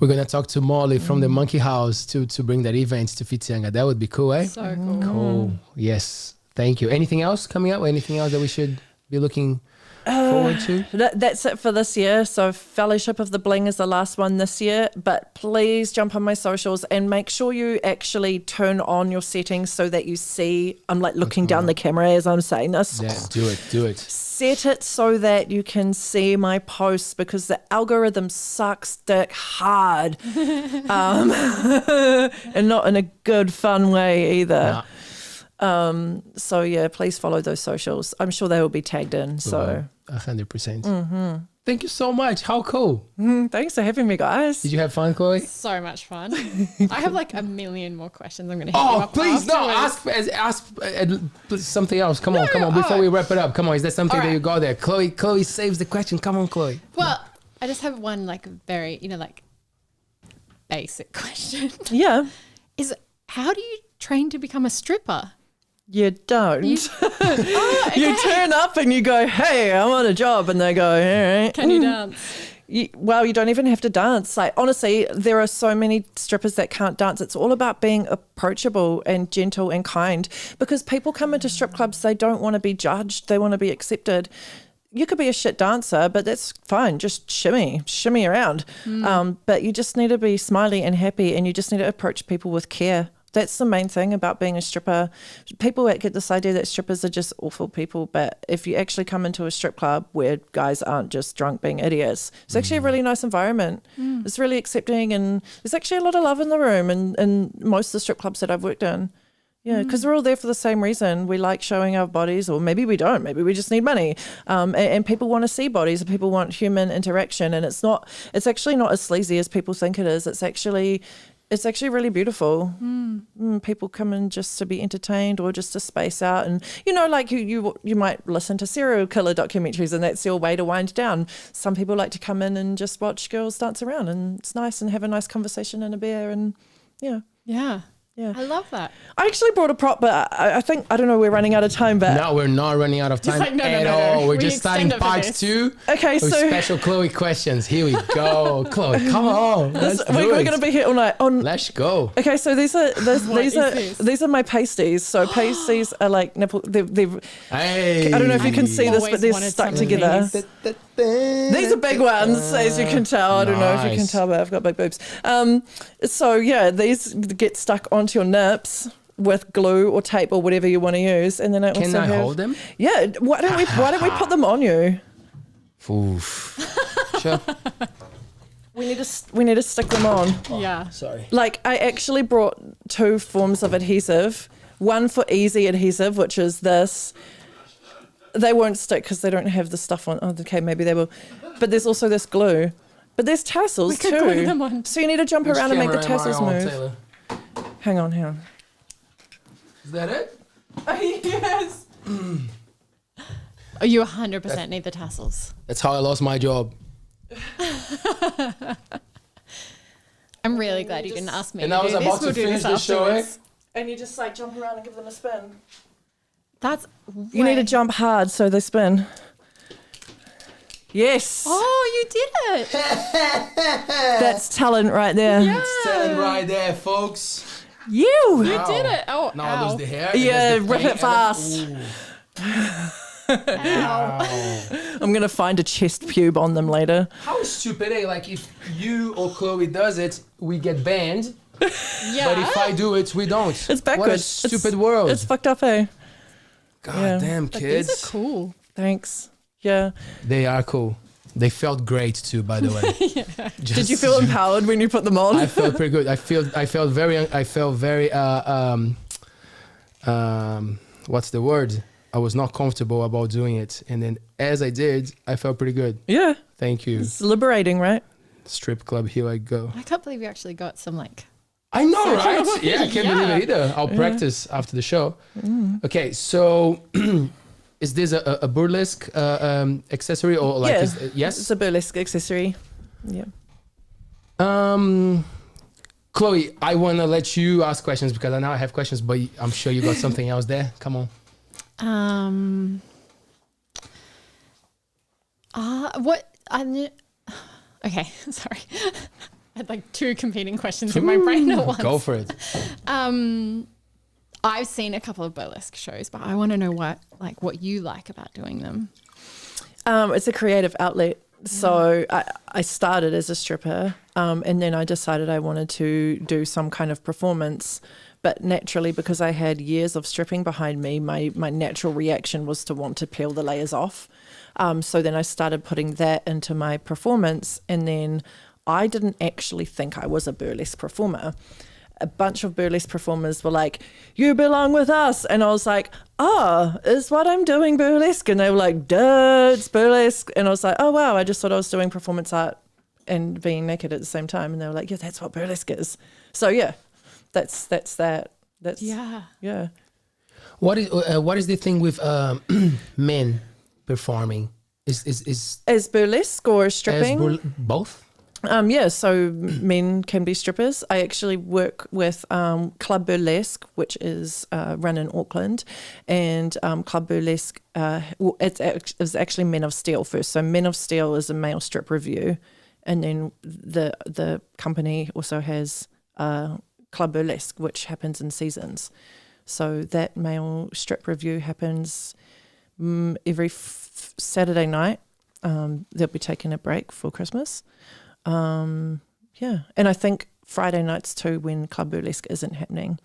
We're going to talk to Molly from the Monkey House to bring that event to Whitianga. That would be cool, eh? So cool. Cool. Yes. Thank you. Anything else coming up? Anything else that we should be looking forward to? That's it for this year. So Fellowship of the Bling is the last one this year, but please jump on my socials and make sure you actually turn on your settings so that you see, I'm like looking down the camera as I'm saying this. Yeah, do it. Set it so that you can see my posts because the algorithm sucks dick hard. And not in a good, fun way either. Nah. So yeah, please follow those socials. I'm sure they will be tagged in. So 100%. Thank you so much. How cool. Thanks for having me, guys. Did you have fun, Chloe? So much fun. I have like a million more questions. I'm going to hit you up please, no. afterwards. Ask something else. Come on. Before we wrap it up, come on. Is there something that you got there? Chloe saves the question. Come on, Chloe. Well, I just have one like very, like basic question. Yeah. Is how do you train to become a stripper? You don't. You turn up and you go, hey, I'm on a job. And they go, all right. Can you dance? You don't even have to dance. Like, honestly, there are so many strippers that can't dance. It's all about being approachable and gentle and kind because people come into strip clubs, they don't want to be judged. They want to be accepted. You could be a shit dancer, but that's fine. Just shimmy around. But you just need to be smiley and happy and you just need to approach people with care. That's the main thing about being a stripper. People get this idea that strippers are just awful people, but if you actually come into a strip club where guys aren't just drunk being idiots, it's actually a really nice environment. It's really accepting and there's actually a lot of love in the room and most of the strip clubs that I've worked in. Yeah, because we're all there for the same reason. We like showing our bodies, or maybe we don't. Maybe we just need money. And people want to see bodies, and people want human interaction. And it's actually not as sleazy as people think it is. It's actually really beautiful. People come in just to be entertained or just to space out. And, like you might listen to serial killer documentaries and that's your way to wind down. Some people like to come in and just watch girls dance around and it's nice and have a nice conversation and a beer and yeah. Yeah. I love that. I actually brought a prop, but I think, I don't know, we're running out of time, but... No, we're not running out of time at all. We're just starting part 2 okay, with special Chloe questions. Here we go. Chloe, come on. We're going to be here all night. Let's go. Okay, so these are my pasties. So pasties are like nipple... Hey. I don't know if you can see this, but they're stuck together. These are big ones, as you can tell. I don't know if you can tell, but I've got big boobs. So yeah, these get stuck onto your nips with glue or tape or whatever you want to use, and then Can I hold them? Yeah. Why don't we put them on you? Oof. Sure. We need to stick them on. Yeah. Sorry. Like I actually brought 2 forms of adhesive. One for easy adhesive, which is this. They won't stick because they don't have the stuff on. Oh, okay, maybe they will. But there's also this glue. But there's tassels too. Glue them on. So you need to jump around and make the tassels move. Taylor? Hang on. Is that it? Yes. Oh, you 100% need the tassels. That's how I lost my job. I'm really glad you didn't ask me. And I was about to finish the show, eh? And you just like jump around and give them a spin. That's You need to jump hard so they spin. Yes. Oh, you did it. That's talent right there. Yeah. It's talent right there, folks. You did it. Oh, Now I lose the hair. Yeah, and there's the rip paint it fast. Ow. I'm going to find a chest pube on them later. How stupid, eh? Like if you or Chloe does it, we get banned. Yeah. But if I do it, we don't. It's backwards. What a stupid world. It's fucked up, eh? God damn, kids. These are cool. Thanks. Yeah. They are cool. They felt great too, by the way. Yeah. Did you feel empowered when you put them on? I felt pretty good. I felt very what's the word? I was not comfortable about doing it. And then as I did, I felt pretty good. Yeah. Thank you. It's liberating, right? Strip club, here I go. I can't believe you actually got some like... I know, right? Yeah, I can't believe it either. I'll practice after the show. Okay, so is this a burlesque accessory or like? Yeah. Yes, It's a burlesque accessory. Yeah. Chloe, I want to let you ask questions because I now have questions, but I'm sure you got something else there. Come on. Okay, sorry. I had like two competing questions in my brain at once. Go for it. I've seen a couple of burlesque shows, but I want to know what you like about doing them. It's a creative outlet. So I started as a stripper, and then I decided I wanted to do some kind of performance. But naturally, because I had years of stripping behind me, my natural reaction was to want to peel the layers off. So then I started putting that into my performance, and then I didn't actually think I was a burlesque performer. A bunch of burlesque performers were like, "You belong with us." And I was like, "Oh, is what I'm doing burlesque?" And they were like, "Duh, it's burlesque." And I was like, "Oh, wow, I just thought I was doing performance art and being naked at the same time." And they were like, "Yeah, that's what burlesque is." So yeah, that's that. That's yeah. What is the thing with men performing? Is As burlesque or stripping? Both? So men can be strippers. I actually work with Club Burlesque, which is run in Auckland, and Club Burlesque, it's actually Men of Steel first. So Men of Steel is a male strip review, and then the company also has Club Burlesque, which happens in seasons. So that male strip review happens every Saturday night. They'll be taking a break for Christmas. And I think Friday nights too, when Club Burlesque isn't happening.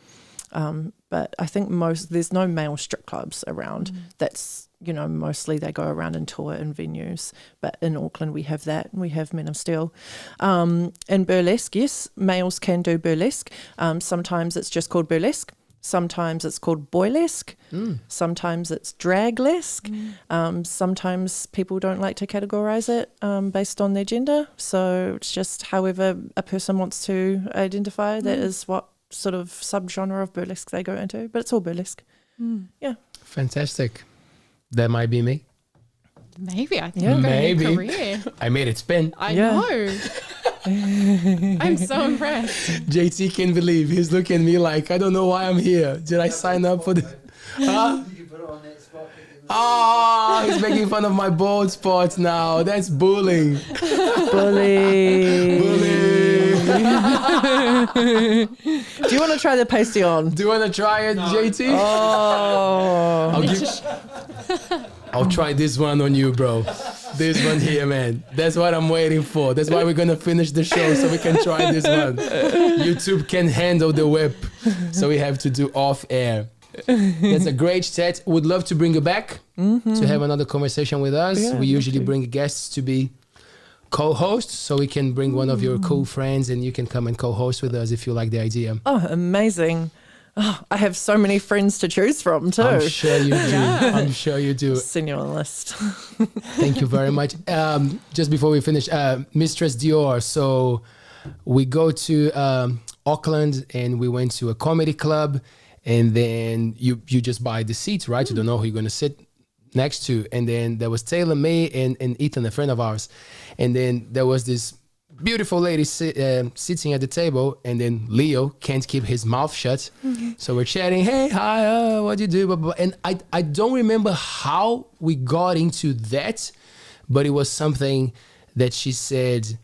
But I think there's no male strip clubs around. That's, mostly they go around and tour in venues. But in Auckland we have that. We have Men of Steel. And burlesque, yes, males can do burlesque. Sometimes it's just called burlesque. Sometimes it's called boylesque. Sometimes it's draglesque. Sometimes people don't like to categorize it based on their gender. So it's just however a person wants to identify. That is what sort of subgenre of burlesque they go into. But it's all burlesque. Yeah. Fantastic. That might be me. Maybe. I think you're going to career. I made it spin. I know. I'm so impressed. JT can't believe he's looking at me like, I don't know why I'm here. Did I sign up for the... Huh? Oh, he's making fun of my bald spots now. That's bullying. Bully. Do you want to try the pasty on? Do you want to try it, JT? Oh. I'll try this one on you, bro. This one here, man. That's what I'm waiting for. That's why we're going to finish the show so we can try this one. YouTube can handle the whip. So we have to do off air. That's a great chat. Would love to bring you back to have another conversation with us. Yeah, we usually bring guests to be co-hosts, so we can bring one of your cool friends and you can come and co-host with us if you like the idea. Oh, amazing. Oh, I have so many friends to choose from too. I'm sure you do. I'm sure you do. Send you on a list. Thank you very much. Just before we finish, Mistress Dior. So we go to Auckland and we went to a comedy club, and then you just buy the seats, right? You don't know who you're going to sit next to. And then there was Taylor, May, and Ethan, a friend of ours. And then there was this beautiful lady sitting at the table, and then Leo can't keep his mouth shut. So we're chatting, hey, hi, what do you do? Blah, blah, blah. And I don't remember how we got into that, but it was something that she said,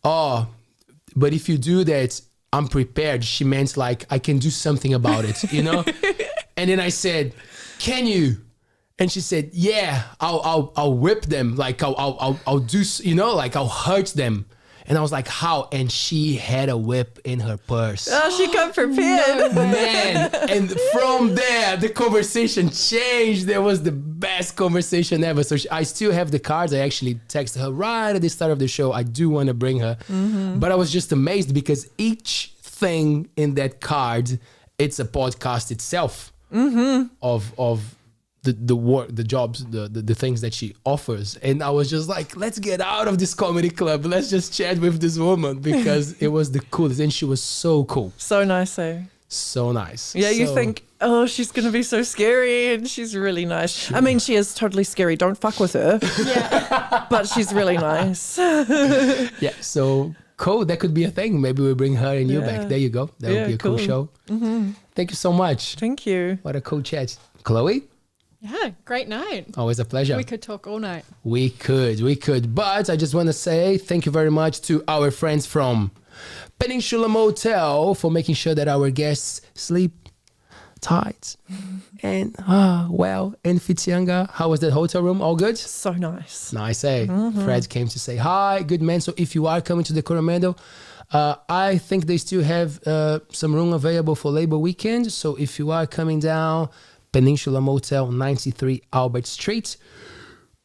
oh, but if you do that, I'm prepared. She meant like, I can do something about it, you know? And then I said, can you? And she said, yeah, I'll whip them. Like I'll do, you know, like I'll hurt them. And I was like, how? And she had a whip in her purse. Oh, she got prepared. Man. And from there, the conversation changed. There was the best conversation ever. So I still have the cards. I actually texted her right at the start of the show. I do want to bring her. But I was just amazed because each thing in that card, it's a podcast itself of the work, the jobs, the things that she offers. And I was just like, let's get out of this comedy club. Let's just chat with this woman, because it was the coolest. And she was so cool. So nice, eh? So nice. Yeah, you think, oh, she's going to be so scary, and she's really nice. I mean, she is totally scary. Don't fuck with her. Yeah. But she's really nice. Yeah, so cool. That could be a thing. Maybe we'll bring her and you back. There you go. That would be a cool show. Thank you so much. Thank you. What a cool chat. Chloe? Yeah, great night. Always a pleasure. We could talk all night. We could. But I just want to say thank you very much to our friends from Peninsula Motel for making sure that our guests sleep tight. And, in Fitianga, how was that hotel room? All good? So nice. Nice, eh? Fred came to say hi. Good man. So if you are coming to the Coromandel, I think they still have some room available for Labor Weekend. So if you are coming down, Peninsula Motel, 93 Albert Street.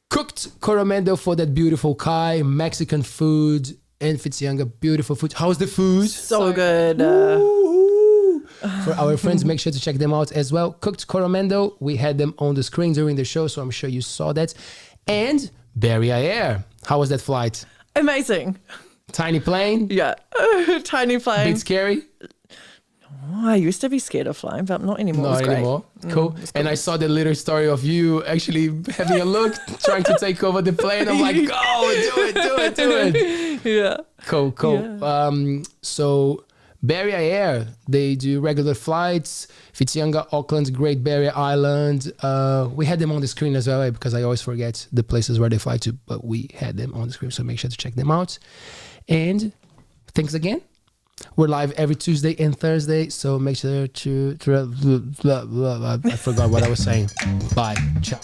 Cooked Coromandel for that beautiful Kai, Mexican food, and Fitianga, beautiful food. How's the food? So good. For our friends, make sure to check them out as well. Cooked Coromandel, we had them on the screen during the show, so I'm sure you saw that. And Barrier Air, how was that flight? Amazing. Tiny plane? Yeah. Tiny plane. Bit scary? Oh, I used to be scared of flying, but not anymore. Not it was anymore. Great. Cool. And I saw the little story of you actually having a look, trying to take over the plane. I'm like, go, do it. Yeah. Cool. Yeah. So Barrier Air, they do regular flights. Fitianga, Auckland, Great Barrier Island. We had them on the screen as well, because I always forget the places where they fly to, but we had them on the screen, so make sure to check them out. And thanks again. We're live every Tuesday and Thursday, so make sure to I forgot what I was saying. Bye. Ciao.